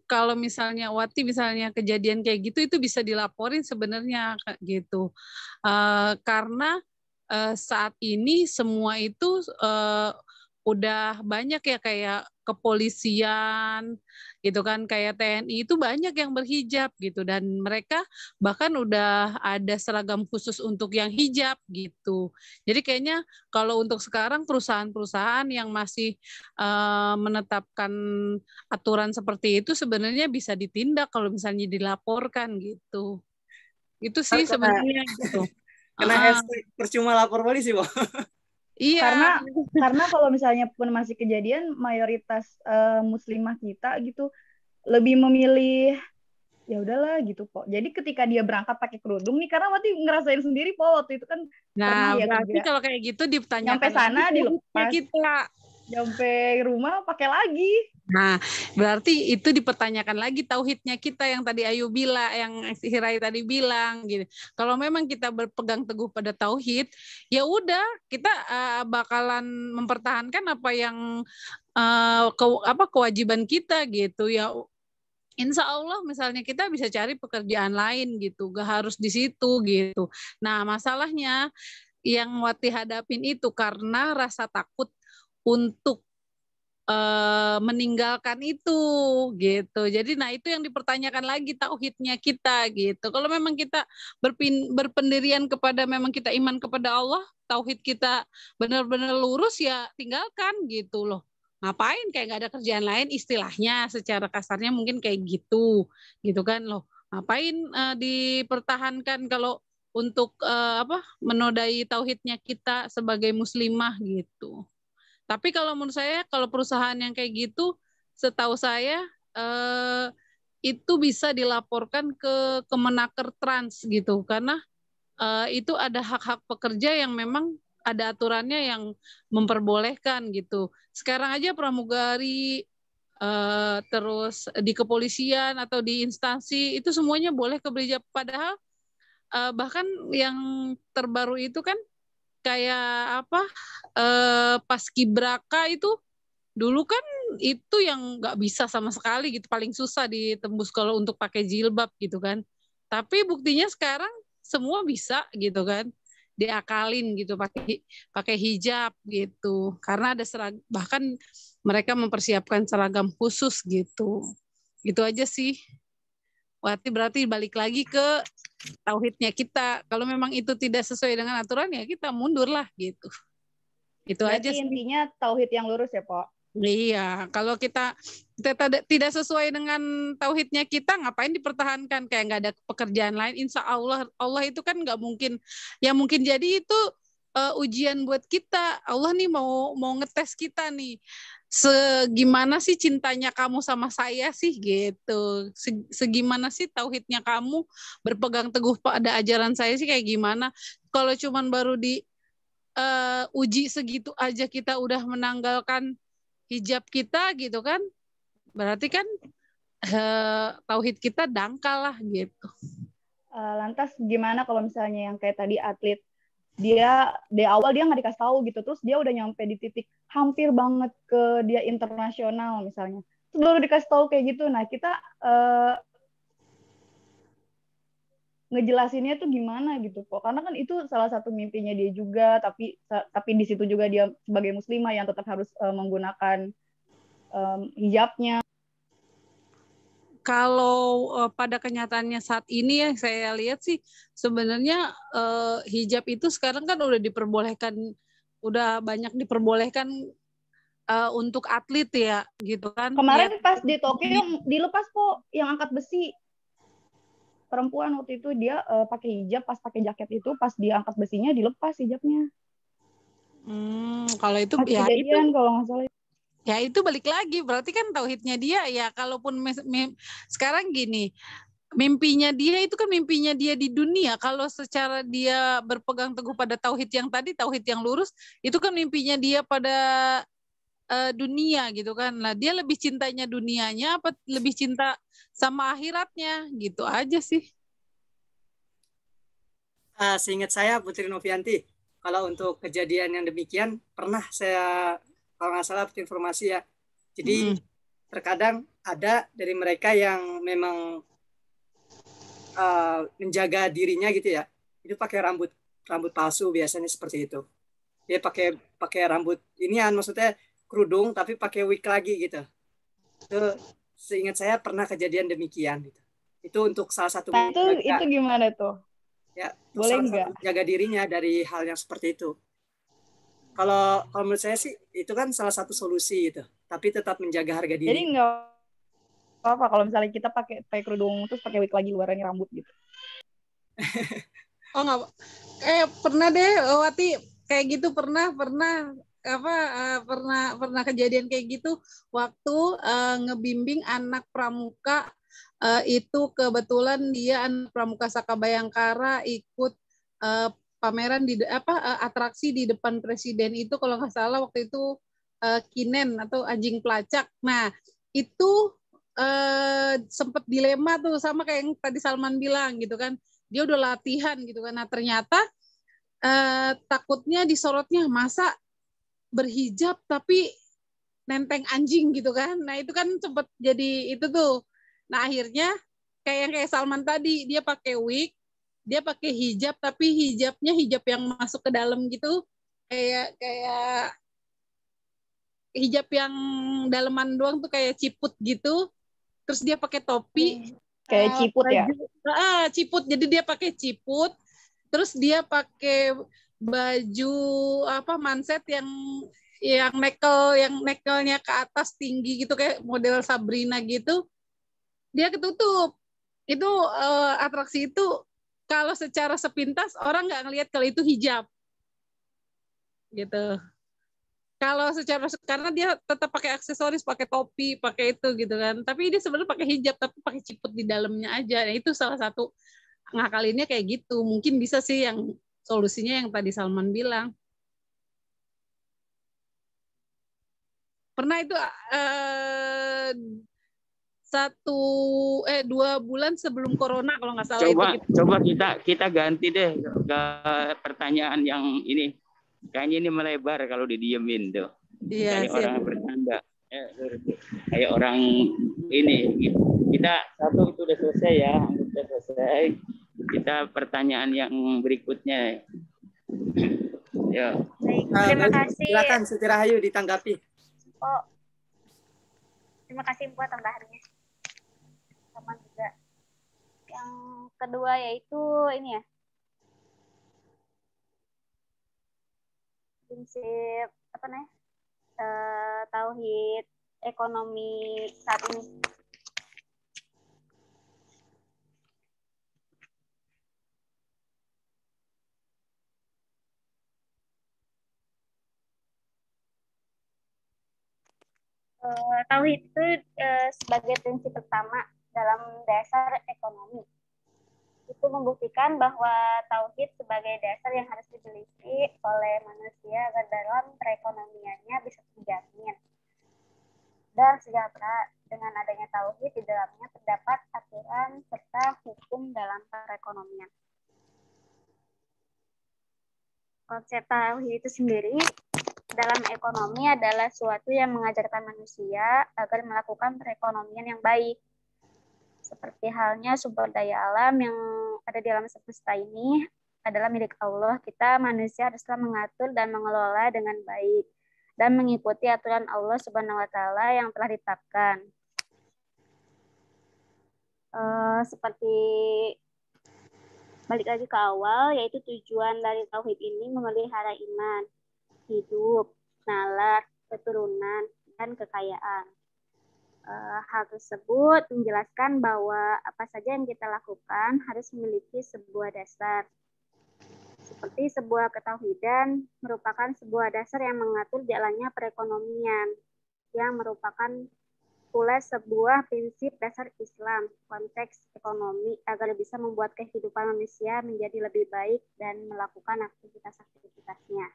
kalau misalnya Wati misalnya kejadian kayak gitu itu bisa dilaporin sebenarnya gitu. Karena saat ini semua itu udah banyak ya kayak kepolisian gitu kan, kayak TNI itu banyak yang berhijab gitu, dan mereka bahkan udah ada seragam khusus untuk yang hijab gitu. Jadi kayaknya kalau untuk sekarang perusahaan-perusahaan yang masih menetapkan aturan seperti itu sebenarnya bisa ditindak kalau misalnya dilaporkan gitu. Itu sih sebenarnya gitu. Kena hashtag percuma lapor polisi, Bo. Iya. Karena kalau misalnya pun masih kejadian, mayoritas muslimah kita gitu lebih memilih ya udahlah gitu kok. Jadi ketika dia berangkat pakai kerudung nih, karena waktu ngerasain sendiri po waktu itu kan pernah ya berarti kerja. kalau kayak gitu ditanyakan Nyampe sana dilepas. Kita. Nyampe rumah pakai lagi. Nah, berarti itu dipertanyakan lagi tauhidnya kita yang tadi Ayu bilang, yang Hirai tadi bilang gitu. Kalau memang kita berpegang teguh pada tauhid, ya udah kita bakalan mempertahankan apa yang kewajiban kita gitu ya. Insya Allah misalnya kita bisa cari pekerjaan lain gitu, gak harus di situ gitu. Nah, masalahnya yang Wati hadapin itu karena rasa takut untuk meninggalkan itu gitu. Jadi nah itu yang dipertanyakan lagi tauhidnya kita gitu. Kalau memang kita berpendirian kepada memang kita iman kepada Allah, tauhid kita benar-benar lurus ya tinggalkan gitu loh. Ngapain kayak nggak ada kerjaan lain, istilahnya secara kasarnya mungkin kayak gitu kan loh. Ngapain dipertahankan kalau untuk menodai tauhidnya kita sebagai muslimah gitu. Tapi kalau menurut saya, kalau perusahaan yang kayak gitu, setahu saya itu bisa dilaporkan ke Kemenaker Trans gitu, karena itu ada hak-hak pekerja yang memang ada aturannya yang memperbolehkan gitu. Sekarang aja pramugari, terus di kepolisian atau di instansi itu semuanya boleh keberhijab, padahal bahkan yang terbaru itu kan kayak paskibraka itu dulu kan itu yang nggak bisa sama sekali gitu, paling susah ditembus kalau untuk pakai jilbab gitu kan. Tapi buktinya sekarang semua bisa gitu kan, diakalin gitu pakai hijab gitu, karena ada bahkan mereka mempersiapkan seragam khusus gitu. Gitu aja sih. Berarti balik lagi ke tauhidnya kita. Kalau memang itu tidak sesuai dengan aturan ya kita mundur lah gitu. Itu berarti aja sih. Intinya tauhid yang lurus ya, Po? Iya, kalau kita tidak sesuai dengan tauhidnya kita, ngapain dipertahankan? Kayak nggak ada pekerjaan lain. Insya Allah itu kan nggak mungkin. Ya mungkin jadi itu ujian buat kita. Allah nih mau ngetes kita nih. Segimana sih cintanya kamu sama saya sih gitu. Segimana sih tauhidnya kamu berpegang teguh pada ajaran saya sih kayak gimana. Kalau cuman baru di uji segitu aja kita udah menanggalkan hijab kita gitu kan, berarti kan tauhid kita dangkal lah gitu. Lantas gimana kalau misalnya yang kayak tadi atlet, dia di awal dia nggak dikasih tahu gitu, terus dia udah nyampe di titik hampir banget ke dia internasional misalnya, terus baru dikasih tahu kayak gitu. Nah kita ngejelasinnya tuh gimana gitu kok, karena kan itu salah satu mimpinya dia juga, tapi di situ juga dia sebagai muslimah yang tetap harus menggunakan hijabnya. Kalau pada kenyataannya saat ini yang saya lihat sih sebenarnya hijab itu sekarang kan udah diperbolehkan, udah banyak diperbolehkan untuk atlet ya gitu kan. Kemarin ya, pas di Tokyo dilepas kok yang angkat besi, perempuan waktu itu dia pakai hijab, pas pakai jaket itu pas dia angkat besinya dilepas hijabnya. Kalau itu ya kejadian itu, kalau nggak salah. Ya itu balik lagi, berarti kan tauhidnya dia ya, kalaupun sekarang gini, mimpinya dia itu kan mimpinya dia di dunia. Kalau secara dia berpegang teguh pada tauhid yang tadi, tauhid yang lurus, itu kan mimpinya dia pada dunia gitu kan. Nah, dia lebih cintanya dunianya apa lebih cinta sama akhiratnya, gitu aja sih. Seingat saya Putri Novianti, kalau untuk kejadian yang demikian pernah saya, kalau nggak salah informasi ya. Jadi terkadang ada dari mereka yang memang menjaga dirinya gitu ya, itu pakai rambut palsu biasanya seperti itu. Dia pakai rambut inian, maksudnya kerudung tapi pakai wig lagi gitu. Itu seingat saya pernah kejadian demikian gitu. Itu untuk salah satu Nah, itu gimana tuh? Ya, boleh nggak jaga dirinya dari hal yang seperti itu. Kalau menurut saya sih itu kan salah satu solusi gitu, tapi tetap menjaga harga diri. Jadi nggak apa kalau misalnya kita pakai kerudung terus pakai wig lagi luarannya rambut gitu. Oh nggak, pernah deh Wati kayak gitu, pernah kejadian kayak gitu waktu ngebimbing anak pramuka. Itu kebetulan dia anak pramuka Saka Bayangkara ikut pameran di atraksi di depan presiden itu, kalau nggak salah waktu itu kinen atau anjing pelacak. Nah itu sempat dilema tuh, sama kayak yang tadi Salman bilang gitu kan, dia udah latihan gitu kan. Nah ternyata takutnya disorotnya masa berhijab tapi nenteng anjing gitu kan. Nah itu kan sempat jadi itu tuh. Nah akhirnya kayak Salman tadi, dia pakai wig, dia pakai hijab tapi hijabnya hijab yang masuk ke dalam gitu, kayak hijab yang daleman doang tuh, kayak ciput gitu. Terus dia pakai topi kayak ciput ya. Ciput. Jadi dia pakai ciput, terus dia pakai baju manset yang nekelnya ke atas tinggi gitu, kayak model Sabrina gitu. Dia ketutup. Itu atraksi itu kalau secara sepintas orang nggak ngelihat kalau itu hijab gitu. Kalau secara, karena dia tetap pakai aksesoris, pakai topi, pakai itu gitu kan. Tapi dia sebenarnya pakai hijab tapi pakai ciput di dalamnya aja. Nah, itu salah satu ngakalinnya kayak gitu. Mungkin bisa sih yang solusinya yang tadi Salman bilang. Pernah itu 2 bulan sebelum corona kalau nggak salah. Coba kita ganti deh ke pertanyaan yang ini. Kayaknya ini melebar kalau didiemin tuh. Iya, kayak orang bercanda. Kayak orang ini. Kita satu itu udah selesai ya. Udah selesai. Kita pertanyaan yang berikutnya. Ya. Baik, terima kasih. Silakan Siti Rahayu ditanggapi. Oh, terima kasih buat tambahannya. Sama juga. Yang kedua yaitu ini ya, prinsip tauhid ekonomi saat ini. Tauhid itu sebagai prinsip pertama dalam dasar ekonomi. Itu membuktikan bahwa tauhid sebagai dasar yang harus dimiliki oleh manusia agar dalam perekonomiannya bisa terjamin dan sejahtera. Dengan adanya tauhid, di dalamnya terdapat aturan serta hukum dalam perekonomian. Konsep tauhid itu sendiri dalam ekonomi adalah suatu yang mengajarkan manusia agar melakukan perekonomian yang baik. Seperti halnya sumber daya alam yang ada di alam semesta ini adalah milik Allah. Kita manusia haruslah mengatur dan mengelola dengan baik dan mengikuti aturan Allah Subhanahu wa taala yang telah ditetapkan. Seperti balik lagi ke awal, yaitu tujuan dari tauhid ini memelihara iman, hidup, nalar, keturunan, dan kekayaan. Hal tersebut menjelaskan bahwa apa saja yang kita lakukan harus memiliki sebuah dasar. Seperti sebuah ketauhidan merupakan sebuah dasar yang mengatur jalannya perekonomian, yang merupakan pula sebuah prinsip dasar Islam, konteks ekonomi, agar bisa membuat kehidupan manusia menjadi lebih baik dan melakukan aktivitas-aktivitasnya.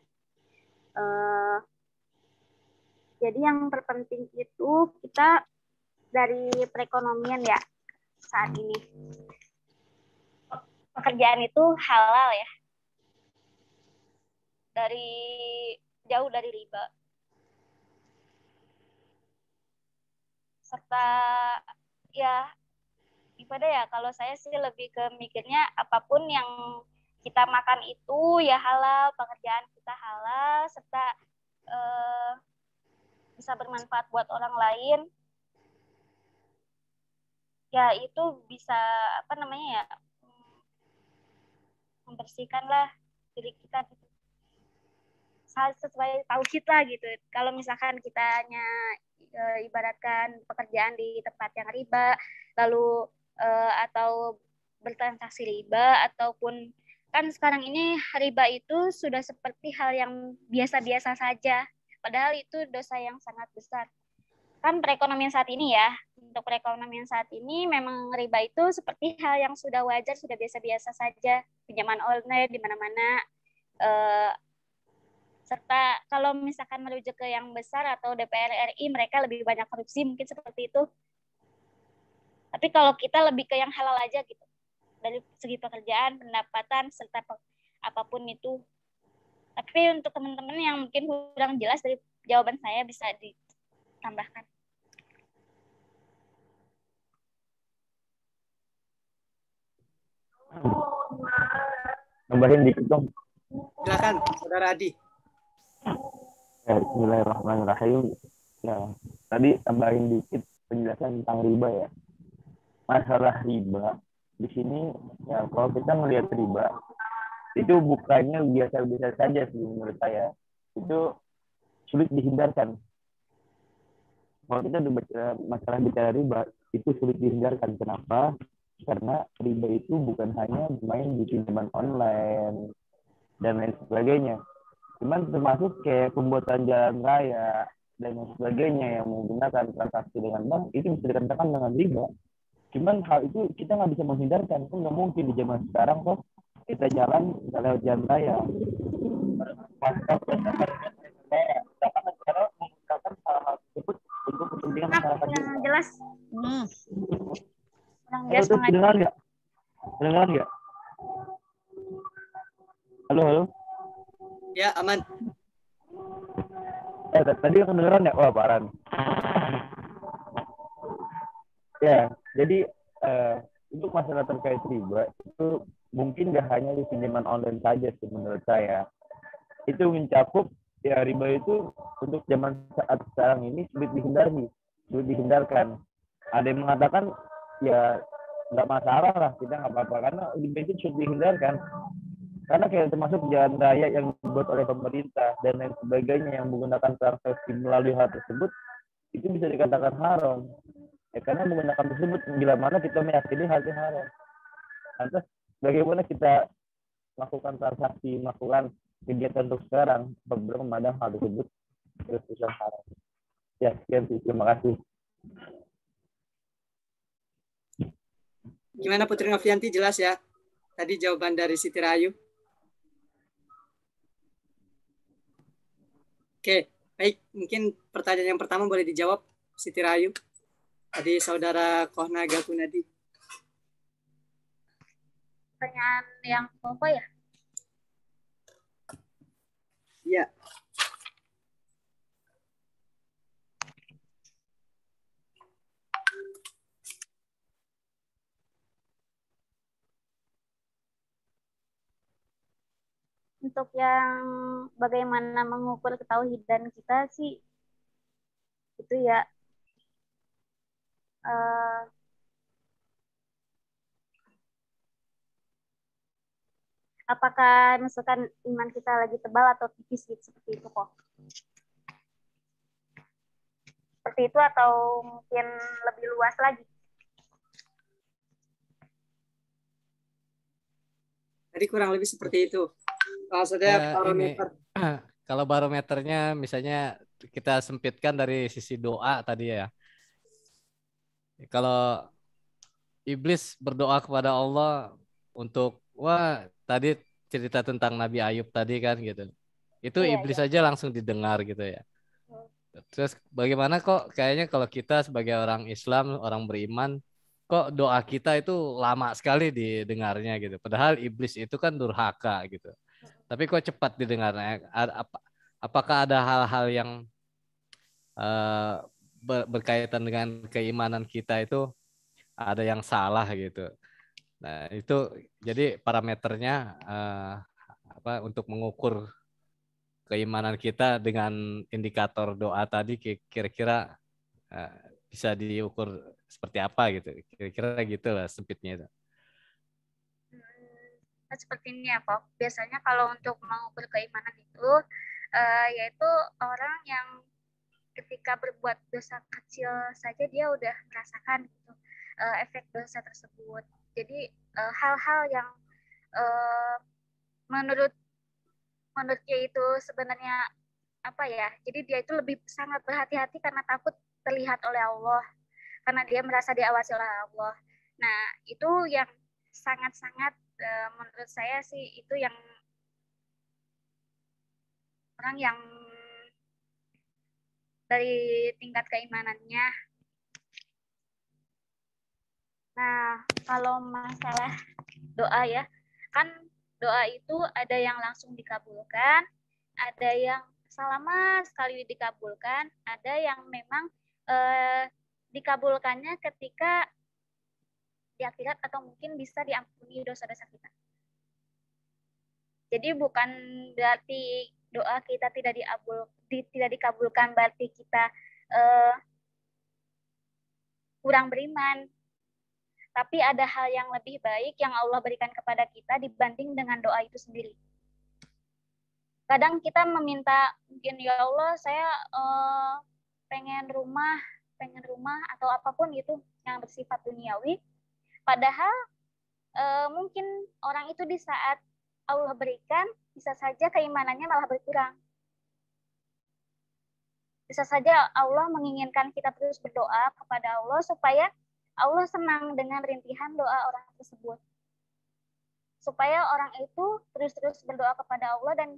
Jadi yang terpenting itu kita dari perekonomian ya saat ini. Pekerjaan itu halal ya. Jauh dari riba. Serta ya gimana ya, kalau saya sih lebih ke mikirnya apapun yang kita makan itu ya halal, pekerjaan kita halal, serta bisa bermanfaat buat orang lain, ya itu bisa apa namanya ya, membersihkanlah diri kita gitu. Sesuai tauhid lah gitu. Kalau misalkan kita hanya ibaratkan pekerjaan di tempat yang riba, lalu atau bertransaksi riba, ataupun kan sekarang ini riba itu sudah seperti hal yang biasa-biasa saja, padahal itu dosa yang sangat besar. Kan perekonomian saat ini ya, untuk perekonomian saat ini memang riba itu seperti hal yang sudah wajar, sudah biasa-biasa saja, pinjaman online di mana-mana, serta kalau misalkan merujuk ke yang besar atau DPR RI, mereka lebih banyak korupsi, mungkin seperti itu. Tapi kalau kita lebih ke yang halal aja gitu, dari segi pekerjaan, pendapatan, serta apapun itu. Tapi untuk teman-teman yang mungkin kurang jelas dari jawaban saya, bisa ditambahkan. Nambahin dikit dong. Silakan, Saudara Adi. Ya, bismillahirrahmanirrahim. Ya, tadi tambahin dikit penjelasan tentang riba ya. Masalah riba di sini ya, kalau kita melihat riba itu bukannya biasa-biasa saja sih menurut saya. Itu sulit dihindarkan. Kalau kita bicara riba, itu sulit dihindarkan. Kenapa? Karena riba itu bukan hanya main di pinjaman online dan lain sebagainya. Cuman termasuk kayak pembuatan jalan raya dan lain sebagainya yang menggunakan transaksi dengan bank, itu bisa dikatakan dengan riba. Cuman hal itu kita nggak bisa menghindarkan. Itu nggak mungkin di zaman sekarang kok kita jalan lewat jalan raya. Karena negara menggunakan hal tersebut untuk kepentingan masyarakat. Yang jelas. Halo, tuh, kedengaran nggak? Kedengaran nggak? Halo, halo. Ya, aman. Tadi kedengaran nggak? Wah, parah. Ya, jadi untuk masalah terkait riba itu mungkin nggak hanya di pinjaman online saja sih menurut saya. Itu mencakup ya riba itu untuk zaman saat sekarang ini sulit dihindarkan. Ada yang mengatakan ya nggak masalah lah, kita nggak apa-apa karena riba itu sulit dihindarkan. Karena kayak termasuk jalan raya yang dibuat oleh pemerintah dan lain sebagainya yang menggunakan transaksi melalui hal tersebut, itu bisa dikatakan haram. Ya, karena menggunakan tersebut, bila mana kita meyakini hal itu haram. Lantas, bagaimana kita melakukan transaksi, melakukan kegiatan untuk sekarang, belum memandang hal tersebut terus haram. Ya, sekian sih. Terima kasih. Gimana Putri Novianti, jelas ya? Tadi jawaban dari Siti Rahayu. Oke, baik. Mungkin pertanyaan yang pertama boleh dijawab, Siti Rahayu. Tadi Saudara Kohna Gakunadi. Pertanyaan yang apa ya? Iya. Untuk yang bagaimana mengukur ketauhidan kita sih, itu ya apakah misalkan iman kita lagi tebal atau tipis gitu, seperti itu kok. Seperti itu atau mungkin lebih luas lagi. Tadi kurang lebih seperti itu. Maksudnya barometer. Kalau barometernya misalnya kita sempitkan dari sisi doa tadi ya. Kalau iblis berdoa kepada Allah untuk tadi cerita tentang Nabi Ayub tadi kan gitu. Itu iblis aja langsung didengar gitu ya. Terus bagaimana kok kayaknya kalau kita sebagai orang Islam, orang beriman, kok doa kita itu lama sekali didengarnya gitu. Padahal iblis itu kan durhaka gitu. Tapi kok cepat didengarnya? Apakah ada hal-hal yang berkaitan dengan keimanan kita itu ada yang salah gitu? Nah itu jadi parameternya untuk mengukur keimanan kita dengan indikator doa tadi kira-kira bisa diukur seperti apa gitu. Kira-kira gitu lah sempitnya itu. Seperti ini ya, Pok. Biasanya kalau untuk mengukur keimanan itu, yaitu orang yang ketika berbuat dosa kecil saja dia udah merasakan gitu, efek dosa tersebut. Jadi hal-hal yang menurutnya itu sebenarnya apa ya? Jadi dia itu lebih sangat berhati-hati karena takut terlihat oleh Allah, karena dia merasa diawasi oleh Allah. Nah, itu yang sangat-sangat menurut saya sih itu yang orang yang dari tingkat keimanannya. Nah, kalau masalah doa ya, kan doa itu ada yang langsung dikabulkan, ada yang lama sekali dikabulkan, ada yang memang dikabulkannya ketika di akhirat atau mungkin bisa diampuni dosa-dosa kita. Jadi bukan berarti doa kita tidak dikabulkan berarti kita kurang beriman. Tapi ada hal yang lebih baik yang Allah berikan kepada kita dibanding dengan doa itu sendiri. Kadang kita meminta, mungkin ya Allah saya pengen rumah atau apapun gitu yang bersifat duniawi. Padahal mungkin orang itu di saat Allah berikan, bisa saja keimanannya malah berkurang. Bisa saja Allah menginginkan kita terus berdoa kepada Allah supaya Allah senang dengan rintihan doa orang tersebut. Supaya orang itu terus-terus berdoa kepada Allah dan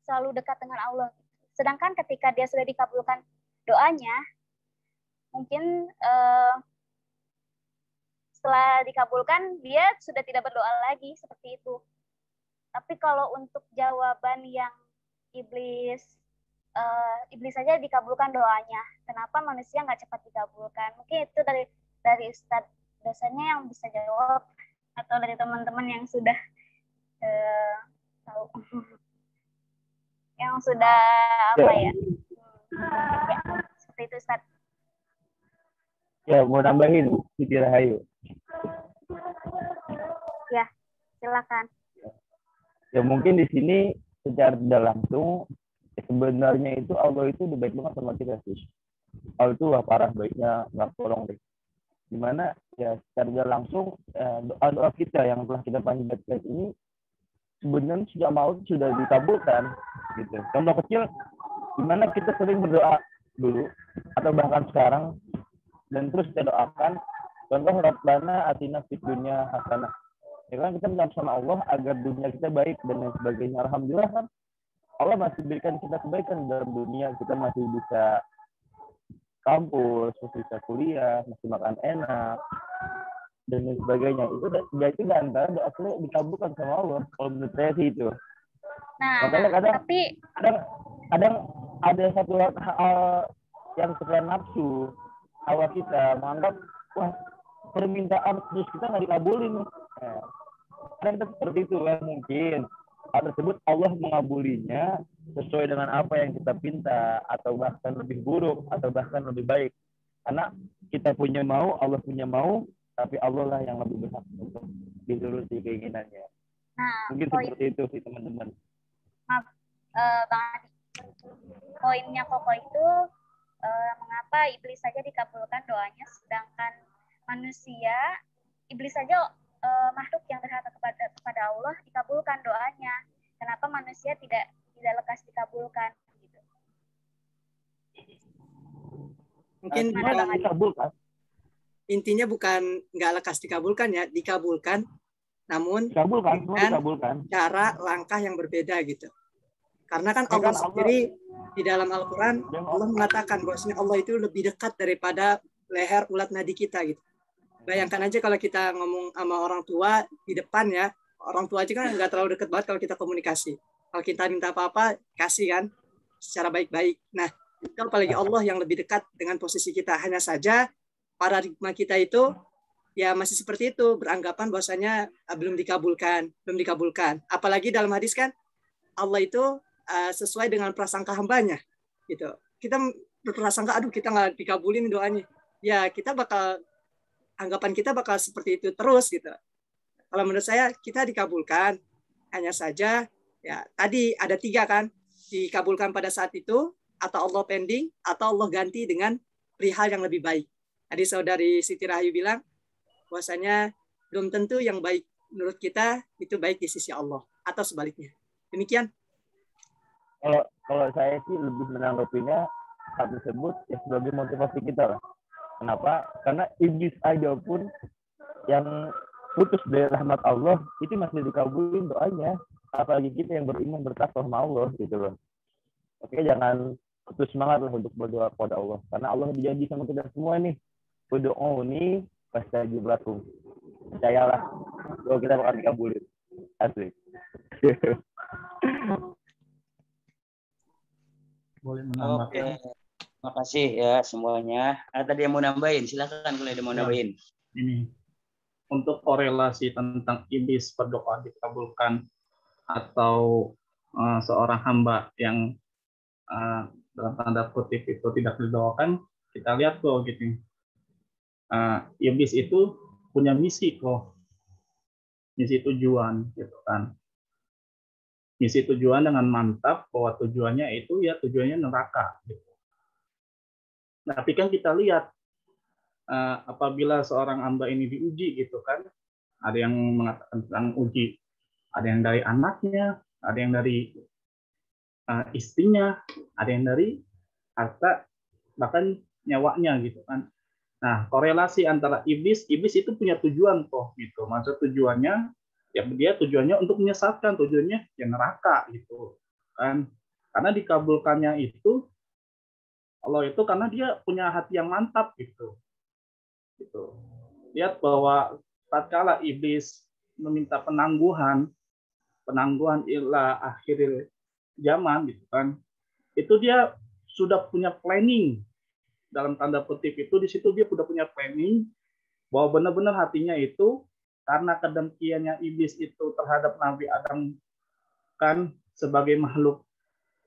selalu dekat dengan Allah. Sedangkan ketika dia sudah dikabulkan doanya, mungkin setelah dikabulkan dia sudah tidak berdoa lagi seperti itu. Tapi kalau untuk jawaban yang iblis saja dikabulkan doanya, kenapa manusia nggak cepat dikabulkan? Mungkin itu dari Ustadz dosennya yang bisa jawab, atau dari teman-teman yang sudah tahu, yang sudah apa ya, seperti itu Ustadz. Ya, mau nambahin Siti Rahayu. Ya, silakan. Ya mungkin di sini secara tidak langsung sebenarnya itu Allah itu udah baik banget sama kita sih. Allah itu wah parah baiknya, nggak tolong deh. Dimana ya secara tidak langsung doa kita yang telah kita panjatkan ini sebenarnya sudah dikabulkan gitu. Contoh kecil, dimana kita sering berdoa dulu atau bahkan sekarang dan terus kita doakan, contoh Rabbana atina fid dunya hasanah. Ya kan kita minta sama Allah agar dunia kita baik dan lain sebagainya. Alhamdulillah kan Allah masih berikan kita kebaikan dalam dunia. Kita masih bisa kampus, masih bisa kuliah, masih makan enak dan lain sebagainya. Itu antara doa kita dikabulkan sama Allah. Kalau menurut saya sih itu. Nah, makanya kadang ada satu hal yang suka nafsu awal kita menganggap wah permintaan terus kita nggak dikabulin. Kadang seperti itu kan, mungkin hal tersebut Allah mengabulinya sesuai dengan apa yang kita pinta atau bahkan lebih buruk atau bahkan lebih baik, karena kita punya mau, Allah punya mau, tapi Allah lah yang lebih berhak untuk dituruti keinginannya. Mungkin seperti itu sih teman-teman. Maaf Bang Adi, poinnya Koko itu mengapa iblis saja dikabulkan doanya, sedangkan manusia, iblis saja makhluk yang berhak kepada Allah dikabulkan doanya. Kenapa manusia tidak lekas dikabulkan? Gitu. Mungkin dikabulkan. Intinya bukan nggak lekas dikabulkan ya, dikabulkan, namun dikabulkan. Cara langkah yang berbeda gitu. Karena kan Allah sendiri di dalam Al-Quran Allah mengatakan bahwasanya Allah itu lebih dekat daripada leher ulat nadi kita gitu. Bayangkan aja kalau kita ngomong sama orang tua di depan ya, orang tua aja kan nggak terlalu dekat banget kalau kita komunikasi. Kalau kita minta apa-apa, kasih kan secara baik-baik. Nah, itu apalagi Allah yang lebih dekat dengan posisi kita. Hanya saja paradigma kita itu ya masih seperti itu, beranggapan bahwasanya belum dikabulkan. Apalagi dalam hadis kan Allah itu sesuai dengan prasangka hambanya gitu. Kita berprasangka aduh kita nggak dikabulin doanya, ya kita bakal anggapan kita bakal seperti itu terus gitu. Kalau menurut saya kita dikabulkan, hanya saja ya tadi ada 3 kan, dikabulkan pada saat itu, atau Allah pending, atau Allah ganti dengan perihal yang lebih baik. Tadi saudari Siti Rahayu bilang bahwasanya belum tentu yang baik menurut kita itu baik di sisi Allah, atau sebaliknya. Demikian. Kalau saya sih lebih menanggapinya hal tersebut ya sebagai motivasi kita lah. Kenapa? Karena iblis aja pun yang putus dari rahmat Allah itu masih dikabulin doanya. Apalagi kita yang beriman bertakwa sama Allah gitu loh. Oke, jangan putus semangat lah untuk berdoa kepada Allah. Karena Allah berjanji sama kita semua nih. Ud'uni fastajib lakum. Percayalah bahwa kita bakal dikabulin. Asli. Boleh menambahkan. Oke. Terima kasih ya semuanya. Tadi yang mau nambahin, silakan kalau ada mau nambahin. Ini untuk korelasi tentang iblis berdoa dikabulkan atau seorang hamba yang dalam tanda kutip itu tidak didoakan, kita lihat kok gitu. Iblis itu punya misi kok, misi tujuan gitu kan. Misi tujuan dengan mantap bahwa tujuannya itu ya tujuannya neraka. Gitu. Nah, tapi kan kita lihat apabila seorang hamba ini diuji gitu kan, ada yang mengatakan tentang uji, ada yang dari anaknya, ada yang dari istrinya, ada yang dari harta, bahkan nyawanya gitu kan. Nah, korelasi antara iblis itu punya tujuan kok gitu. Maksud tujuannya ya dia tujuannya untuk menyesatkan, tujuannya ya neraka gitu kan. Karena dikabulkannya itu Allah itu karena dia punya hati yang mantap gitu. Lihat bahwa tatkala iblis meminta penangguhan ila akhiril zaman gitu kan. Itu dia sudah punya planning dalam tanda kutip itu, di situ dia sudah punya planning bahwa benar-benar hatinya itu karena kedengkiannya iblis itu terhadap Nabi Adam kan sebagai makhluk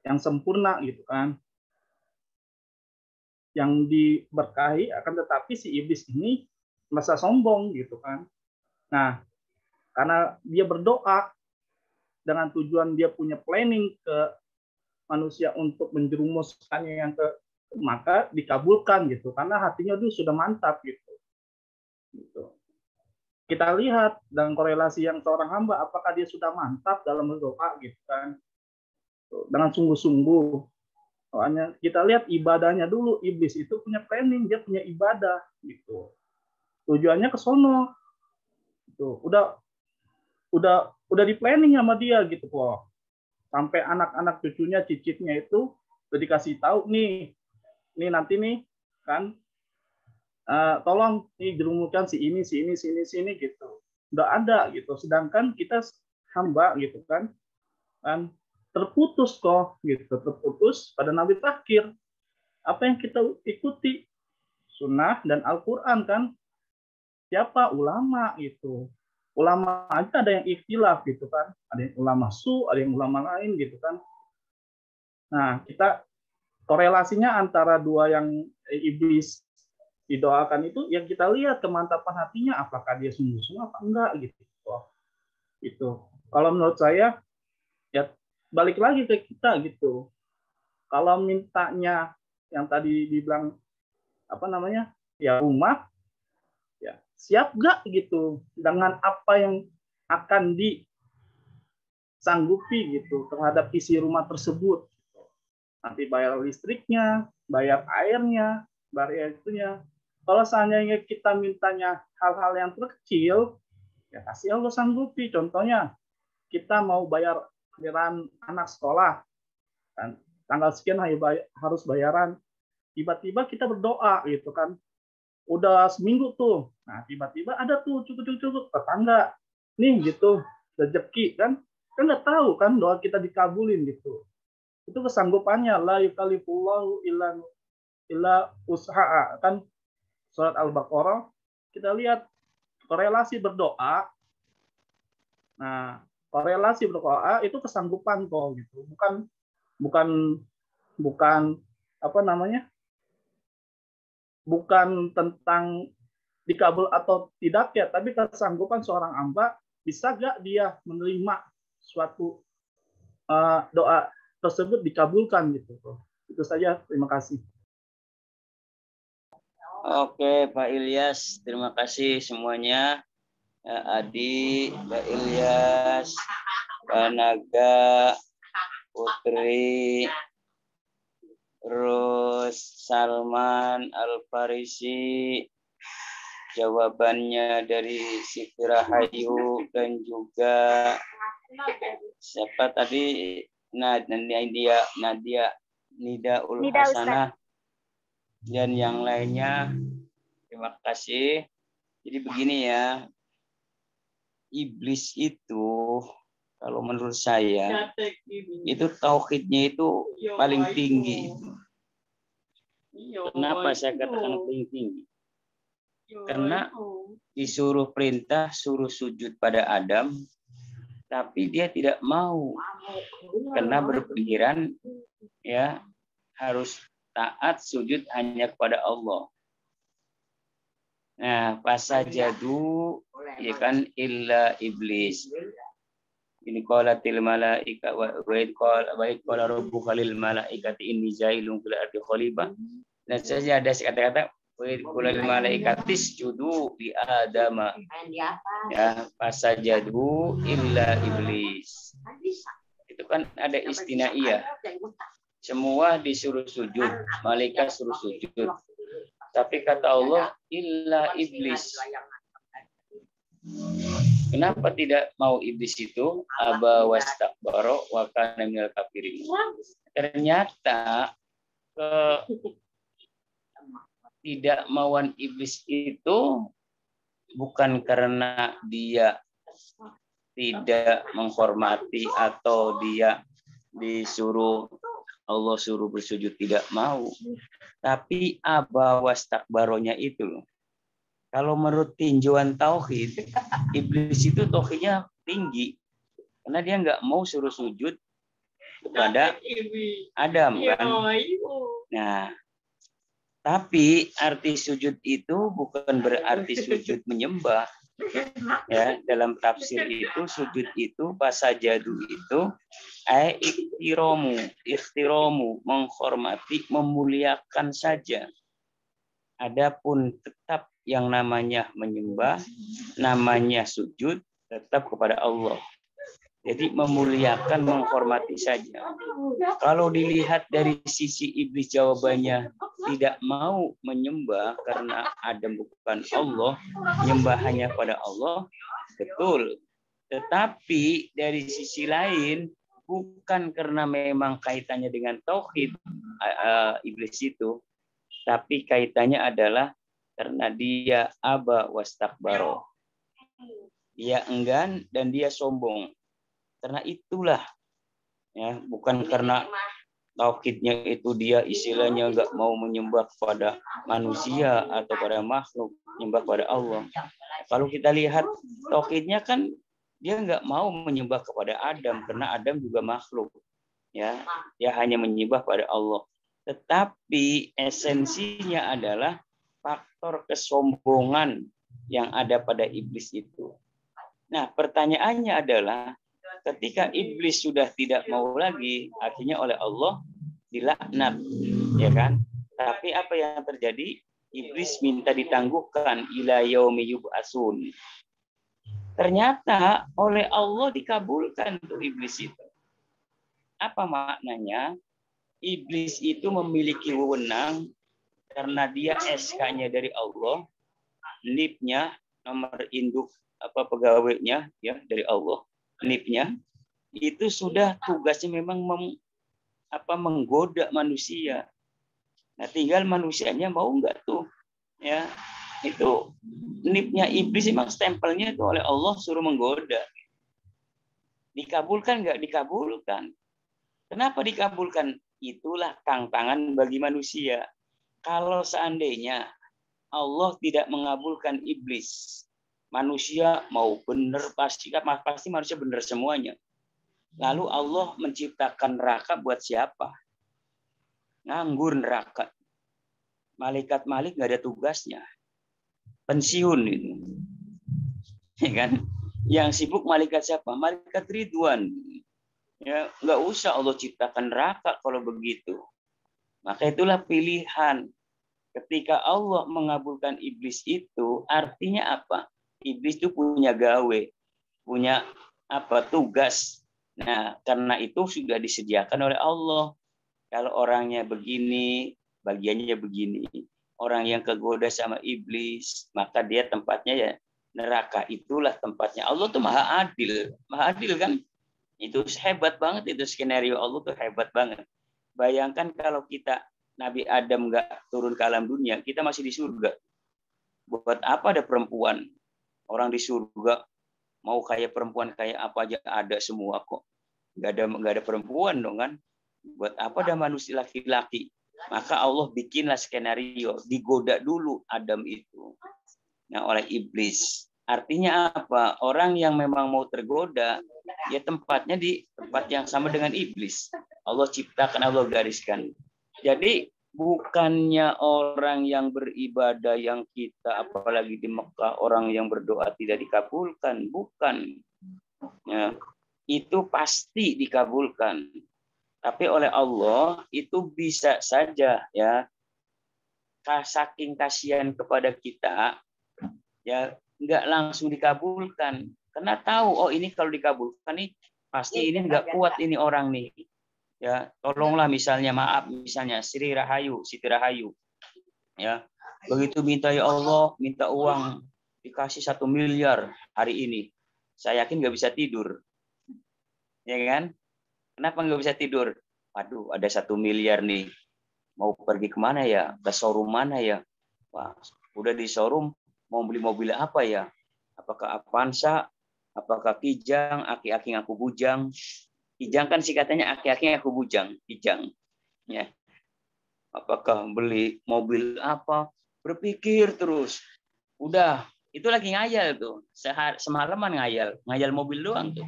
yang sempurna gitu kan, yang diberkahi, akan tetapi si iblis ini merasa sombong gitu kan. Nah, karena dia berdoa dengan tujuan dia punya planning ke manusia untuk menjerumuskannya yang ke, maka dikabulkan gitu karena hatinya itu sudah mantap gitu. Kita lihat dengan korelasi yang seorang hamba, apakah dia sudah mantap dalam berdoa gitu kan, dengan sungguh-sungguh. Soalnya kita lihat ibadahnya dulu, iblis itu punya planning, dia punya ibadah gitu. Tujuannya ke sono. Gitu. Udah di planning sama dia gitu kok. Sampai anak-anak cucunya, cicitnya itu udah dikasih tahu nih nanti nih kan tolong nih jerumuskan si ini gitu. Udah ada gitu. Sedangkan kita hamba gitu kan terputus kok gitu, terputus pada Nabi terakhir. Apa yang kita ikuti? Sunnah dan Al-Quran kan. Siapa? Ulama gitu. Ulama aja ada yang ikhtilaf gitu kan. Ada yang ulama ada yang ulama lain gitu kan. Nah, kita korelasinya antara dua yang iblis didoakan itu yang kita lihat kemantapan hatinya, apakah dia sungguh-sungguh apa enggak gitu. Itu. Kalau menurut saya ya balik lagi ke kita gitu. Kalau mintanya yang tadi dibilang ya rumah, ya siap gak gitu dengan apa yang akan disanggupi gitu terhadap isi rumah tersebut. Nanti bayar listriknya, bayar airnya, bayar itunya. Kalau seandainya kita mintanya hal-hal yang terkecil, ya kasih Allah sanggupi. Contohnya kita mau bayar anak sekolah, kan tanggal sekian harus bayaran. Tiba-tiba kita berdoa gitu kan, udah seminggu tuh, nah tiba-tiba ada tuh cukup tetangga nih gitu rezeki kan nggak tahu kan doa kita dikabulin gitu. Itu kesanggupannya, la yukallifullahu illa usaha kan, surat Al-Baqarah. Kita lihat korelasi berdoa. Nah, korelasi berdoa itu kesanggupan kok gitu, bukan bukan apa namanya, bukan tentang dikabul atau tidak ya, tapi kesanggupan seorang hamba, bisa gak dia menerima suatu doa tersebut dikabulkan gitu. Itu saja, terima kasih. Oke, Pak Ilyas, terima kasih semuanya. Adi, Pak Ilyas, Pak Naga, Putri, terus Salman Al-Farisi, jawabannya dari Siti Rahayu, dan juga siapa tadi, Nadia Nida Ul Hasanah, dan yang lainnya. Terima kasih. Jadi begini ya, iblis itu kalau menurut saya itu tauhidnya itu paling tinggi. Kenapa saya katakan paling tinggi? Karena disuruh perintah suruh sujud pada Adam, tapi dia tidak mau karena berpikiran ya harus taat sujud hanya kepada Allah. Nah, fasajadu ya kan illa iblis. Ini qalatil malaika wa qala rabbuka lil malaikati inni jailun fil ardi khalifah. Dan saja ada kata-kata wa qala lil malaikati isjudu li adama. Ya, fasajadu illa iblis. Itu kan ada istinaiyah. Semua disuruh sujud, malaikat suruh sujud. Tapi kata Allah, illa iblis. Kenapa tidak mau iblis itu? Aba wastakbara wa kana minal kafirin. Ternyata tidak mauan iblis itu bukan karena dia tidak menghormati atau dia disuruh Allah suruh bersujud tidak mau. Tapi aba wastakbaronya itu loh. Kalau menurut tinjauan tauhid, iblis itu tauhidnya tinggi. Karena dia nggak mau suruh sujud kepada Adam kan. Nah, tapi arti sujud itu bukan berarti sujud menyembah. Ya, dalam tafsir itu sujud itu fasajadu itu ikhtiromu menghormati, memuliakan saja. Adapun tetap yang namanya menyembah, namanya sujud tetap kepada Allah. Jadi memuliakan, menghormati saja. Kalau dilihat dari sisi iblis jawabannya tidak mau menyembah karena Adam bukan Allah, menyembah hanya pada Allah, betul. Tetapi dari sisi lain bukan karena memang kaitannya dengan tauhid iblis itu, tapi kaitannya adalah karena dia aba wastakbaro. Dia enggan dan dia sombong. Karena itulah ya, bukan karena tauhidnya itu dia istilahnya nggak mau menyembah kepada manusia atau pada makhluk, menyembah kepada Allah. Kalau kita lihat tauhidnya kan dia nggak mau menyembah kepada Adam karena Adam juga makhluk. Ya, dia hanya menyembah pada Allah. Tetapi esensinya adalah faktor kesombongan yang ada pada iblis itu. Nah, pertanyaannya adalah ketika iblis sudah tidak mau lagi, akhirnya oleh Allah dilaknat, ya kan? Tapi apa yang terjadi? Iblis minta ditangguhkan ila yaumi yub'atsun. Ternyata oleh Allah dikabulkan tuh iblis itu. Apa maknanya? Iblis itu memiliki wewenang karena dia SK-nya dari Allah, NIP-nya, nomor induk apa pegawainya ya dari Allah. NIP-nya itu sudah tugasnya memang menggoda manusia. Nah, tinggal manusianya mau nggak tuh ya itu NIP-nya iblis memang stempelnya itu oleh Allah suruh menggoda. Dikabulkan nggak? Dikabulkan. Kenapa dikabulkan? Itulah tantangan bagi manusia. Kalau seandainya Allah tidak mengabulkan iblis, manusia mau benar pasti manusia benar semuanya. Lalu Allah menciptakan neraka buat siapa? Nganggur neraka. Malaikat nggak ada tugasnya. Pensiun itu. Ya kan? Yang sibuk malaikat siapa? Malaikat Ridwan. Ya, nggak usah Allah ciptakan neraka kalau begitu. Maka itulah pilihan. Ketika Allah mengabulkan iblis itu, artinya apa? Iblis itu punya gawe, punya tugas. Nah, karena itu sudah disediakan oleh Allah. Kalau orangnya begini, bagiannya begini. Orang yang kegoda sama iblis, maka dia tempatnya ya neraka. Itulah tempatnya. Allah tuh maha adil. Maha adil kan? Itu hebat banget, itu skenario Allah tuh hebat banget. Bayangkan kalau kita, Nabi Adam nggak turun ke alam dunia, kita masih di surga. Buat apa ada perempuan? Orang di surga mau kayak perempuan kayak apa aja ada semua kok. Nggak ada perempuan dong kan? Buat apa ada manusia laki-laki? Maka Allah bikinlah skenario, digoda dulu Adam itu. Nah, oleh iblis. Artinya apa? Orang yang memang mau tergoda, ya tempatnya di tempat yang sama dengan iblis. Allah ciptakan, Allah gariskan. Jadi bukannya orang yang beribadah yang kita, apalagi di Mekah, orang yang berdoa tidak dikabulkan. Bukan. Ya, itu pasti dikabulkan. Tapi oleh Allah itu bisa saja ya, saking kasihan kepada kita, ya nggak langsung dikabulkan. Karena tahu, oh ini kalau dikabulkan nih pasti ini nggak kuat ini orang nih. Ya, tolonglah misalnya, maaf misalnya Siti Rahayu. Ya, begitu minta ya Allah, minta uang dikasih 1 miliar hari ini. Saya yakin nggak bisa tidur. Ya kan? Kenapa nggak bisa tidur? Waduh, ada 1 miliar nih. Mau pergi kemana ya? Ke showroom mana ya? Wah, udah di showroom, mau beli mobil apa ya? Apakah Avanza? Apakah Kijang? Aki-aki aku bujang. Kijang kan singkatannya aki-aki aku bujang. Kijang. Ya. Apakah beli mobil apa? Berpikir terus. Udah, itu lagi ngayal tuh. Semalaman ngayal mobil doang tuh.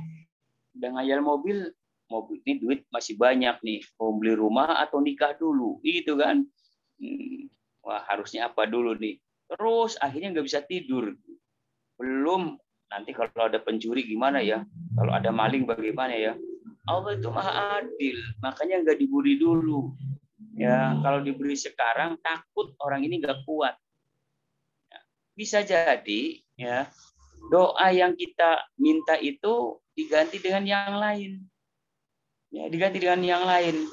Udah ngayal mobil ini duit masih banyak nih, mau beli rumah atau nikah dulu, gitu kan? Wah, harusnya apa dulu nih? Terus akhirnya nggak bisa tidur. Belum, nanti kalau ada pencuri gimana ya? Kalau ada maling bagaimana ya? Allah itu maha adil, makanya nggak diberi dulu. Ya, kalau diberi sekarang takut orang ini nggak kuat. Bisa jadi ya, doa yang kita minta itu diganti dengan yang lain. Ya, diganti dengan yang lain.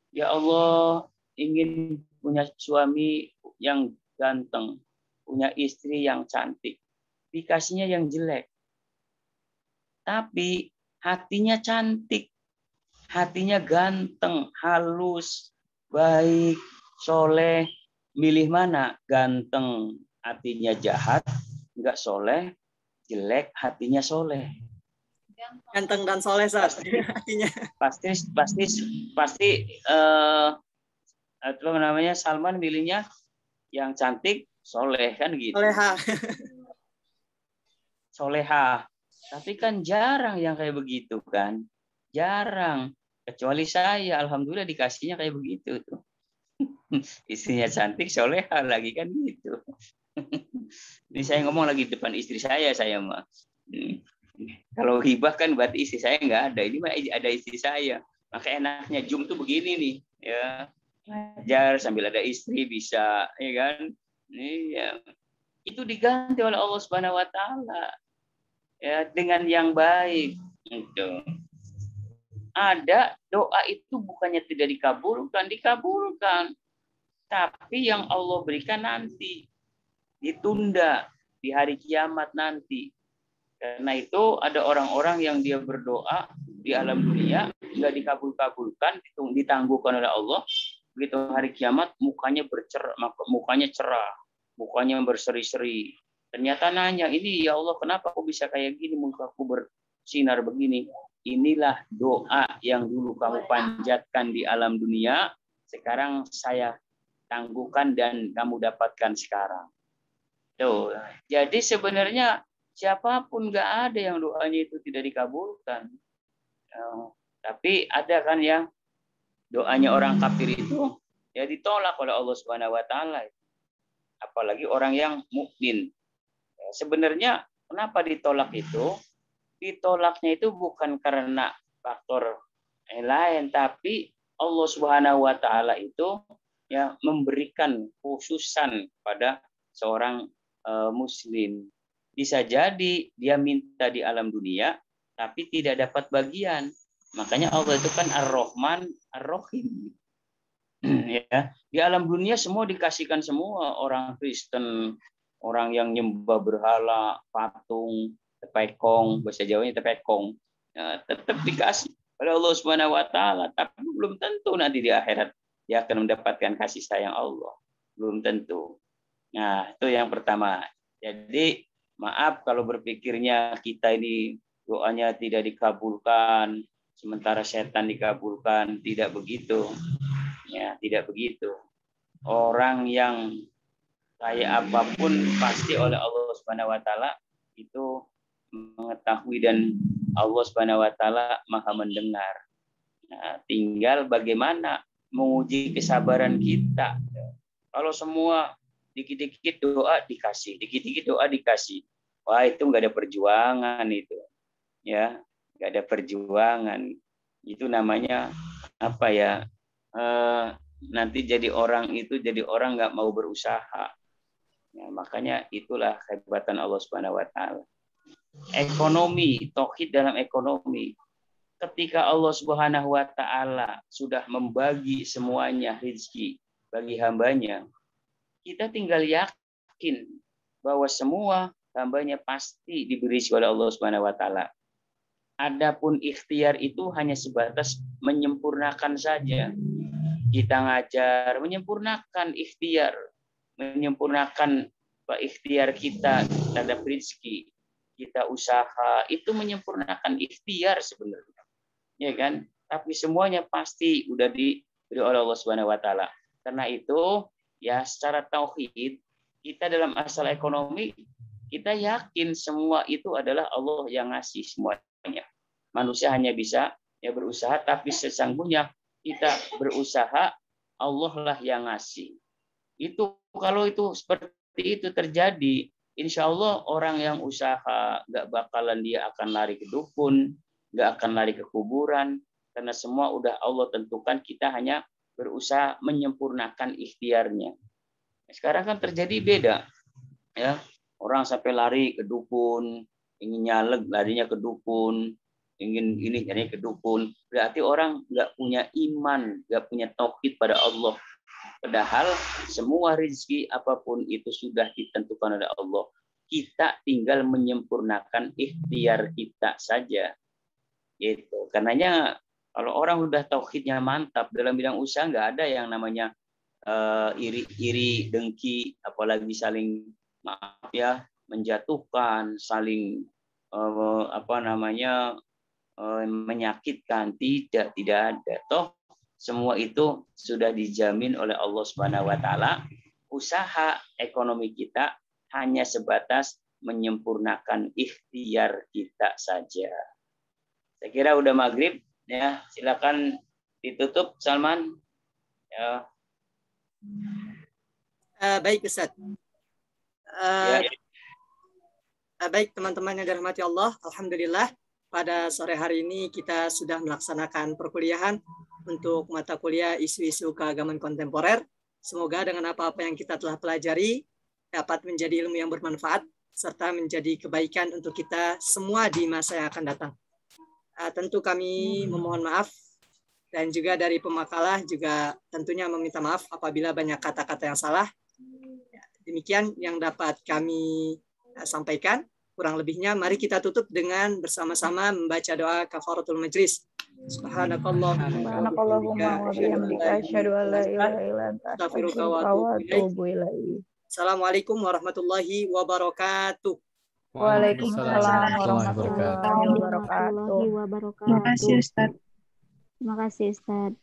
Ya Allah, ingin punya suami yang ganteng, punya istri yang cantik. Dikasihnya yang jelek. Tapi hatinya cantik, hatinya ganteng, halus, baik, soleh. Milih mana? Ganteng, hatinya jahat, enggak soleh, jelek, hatinya soleh. Ganteng dan soleh artinya. Pasti apa namanya, Salman milihnya yang cantik, soleh kan gitu. Soleha. Tapi kan jarang yang kayak begitu kan. Jarang. Kecuali saya, alhamdulillah dikasihnya kayak begitu tuh. Istrinya cantik, soleha lagi kan gitu. Ini saya ngomong lagi depan istri saya mah. Kalau hibah kan berarti istri saya nggak ada. Ini mah ada istri saya. Maka enaknya Zoom tuh begini nih, ya. Belajar sambil ada istri bisa, ya kan? Iya. Itu diganti oleh Allah Subhanahu wa taala. Ya, dengan yang baik. Gitu. Ada doa itu bukannya tidak dikabulkan. Tapi yang Allah berikan nanti. Ditunda di hari kiamat nanti. Karena itu ada orang-orang yang dia berdoa di alam dunia nggak dikabulkan, ditangguhkan oleh Allah. Begitu hari kiamat mukanya cerah, mukanya berseri-seri. Ternyata nanya, ini ya Allah kenapa kok bisa kayak gini, mukaku bersinar begini? Inilah doa yang dulu kamu panjatkan di alam dunia, sekarang saya tangguhkan dan kamu dapatkan sekarang. Tuh. Jadi sebenarnya siapapun nggak ada yang doanya itu tidak dikabulkan. Tapi ada kan yang doanya orang kafir itu ya ditolak oleh Allah Subhanahu wa taala. Apalagi orang yang mukmin. Sebenarnya kenapa ditolak itu? Ditolaknya itu bukan karena faktor lain, tapi Allah Subhanahu wa taala itu ya memberikan khususan pada seorang muslim. Bisa jadi dia minta di alam dunia tapi tidak dapat bagian. Makanya Allah itu kan Ar-Rahman, Ar-Rahim. Ya, di alam dunia semua dikasihkan semua, orang Kristen, orang yang nyembah berhala, patung, tepekong, bahasa Jawanya tepekong, ya, tetap dikasih oleh Allah Subhanahu wa taala, tapi belum tentu nanti di akhirat dia akan mendapatkan kasih sayang Allah. Belum tentu. Nah, itu yang pertama. Jadi, maaf kalau berpikirnya kita ini doanya tidak dikabulkan, sementara setan dikabulkan, tidak begitu. Ya, tidak begitu. Orang yang kayak apapun pasti oleh Allah Subhanahu wa taala itu mengetahui, dan Allah Subhanahu wa taala Maha mendengar. Nah, tinggal bagaimana menguji kesabaran kita. Kalau semua dikit-dikit doa dikasih, dikit-dikit doa dikasih. Wah, itu nggak ada perjuangan itu. Ya, nggak ada perjuangan. Itu namanya apa ya? Nanti jadi orang nggak mau berusaha. Ya, makanya itulah kehebatan Allah Subhanahu wa taala. Ekonomi, tauhid dalam ekonomi. Ketika Allah Subhanahu wa taala sudah membagi semuanya rezeki bagi hambanya, kita tinggal yakin bahwa semua hambanya pasti diberi oleh Allah Subhanahu wa taala. Adapun ikhtiar itu hanya sebatas menyempurnakan saja. Kita ngajar, menyempurnakan ikhtiar, menyempurnakan ikhtiar kita terhadap rezeki. Kita usaha, itu menyempurnakan ikhtiar sebenarnya. Ya kan? Tapi semuanya pasti udah diberi oleh Allah Subhanahu wa taala. Karena itu, ya secara tauhid, kita dalam asal ekonomi, kita yakin semua itu adalah Allah yang ngasih semuanya. Manusia hanya bisa ya berusaha, tapi sesungguhnya kita berusaha, Allah lah yang ngasih. Itu kalau itu seperti itu terjadi, insya Allah orang yang usaha nggak bakalan dia akan lari ke dukun, nggak akan lari ke kuburan, karena semua udah Allah tentukan, kita hanya berusaha menyempurnakan ikhtiarnya. Sekarang kan terjadi beda, ya orang sampai lari ke dukun, ingin nyaleg larinya ke dukun, ingin ini jadi ke dukun, berarti orang nggak punya iman, nggak punya tauhid pada Allah. Padahal semua rezeki apapun itu sudah ditentukan oleh Allah. Kita tinggal menyempurnakan ikhtiar kita saja. Gitu. Karenanya kalau orang udah tauhidnya mantap dalam bidang usaha, nggak ada yang namanya iri-iri, dengki, apalagi saling maaf ya menjatuhkan, saling menyakitkan, tidak ada. Toh semua itu sudah dijamin oleh Allah Subhanahu wa taala. Usaha ekonomi kita hanya sebatas menyempurnakan ikhtiar kita saja. Saya kira udah maghrib ya, silakan ditutup Salman. Ya. Baik Ustaz. Baik teman-teman yang dirahmati Allah, alhamdulillah pada sore hari ini kita sudah melaksanakan perkuliahan untuk mata kuliah isu-isu keagamaan kontemporer. Semoga dengan apa-apa yang kita telah pelajari dapat menjadi ilmu yang bermanfaat serta menjadi kebaikan untuk kita semua di masa yang akan datang. Tentu kami memohon maaf, dan juga dari pemakalah juga tentunya meminta maaf apabila banyak kata-kata yang salah. Demikian yang dapat kami sampaikan. Kurang lebihnya mari kita tutup dengan bersama-sama membaca doa kafaratul majlis. Subhanakallahumma wa bihamdika asyhadu an la ilaha illa anta astaghfiruka wa atubu ilaik. Assalamualaikum warahmatullahi wabarakatuh. Waalaikumsalam warahmatullahi wabarakatuh. Terima kasih Ustaz. Terima kasih Ustaz.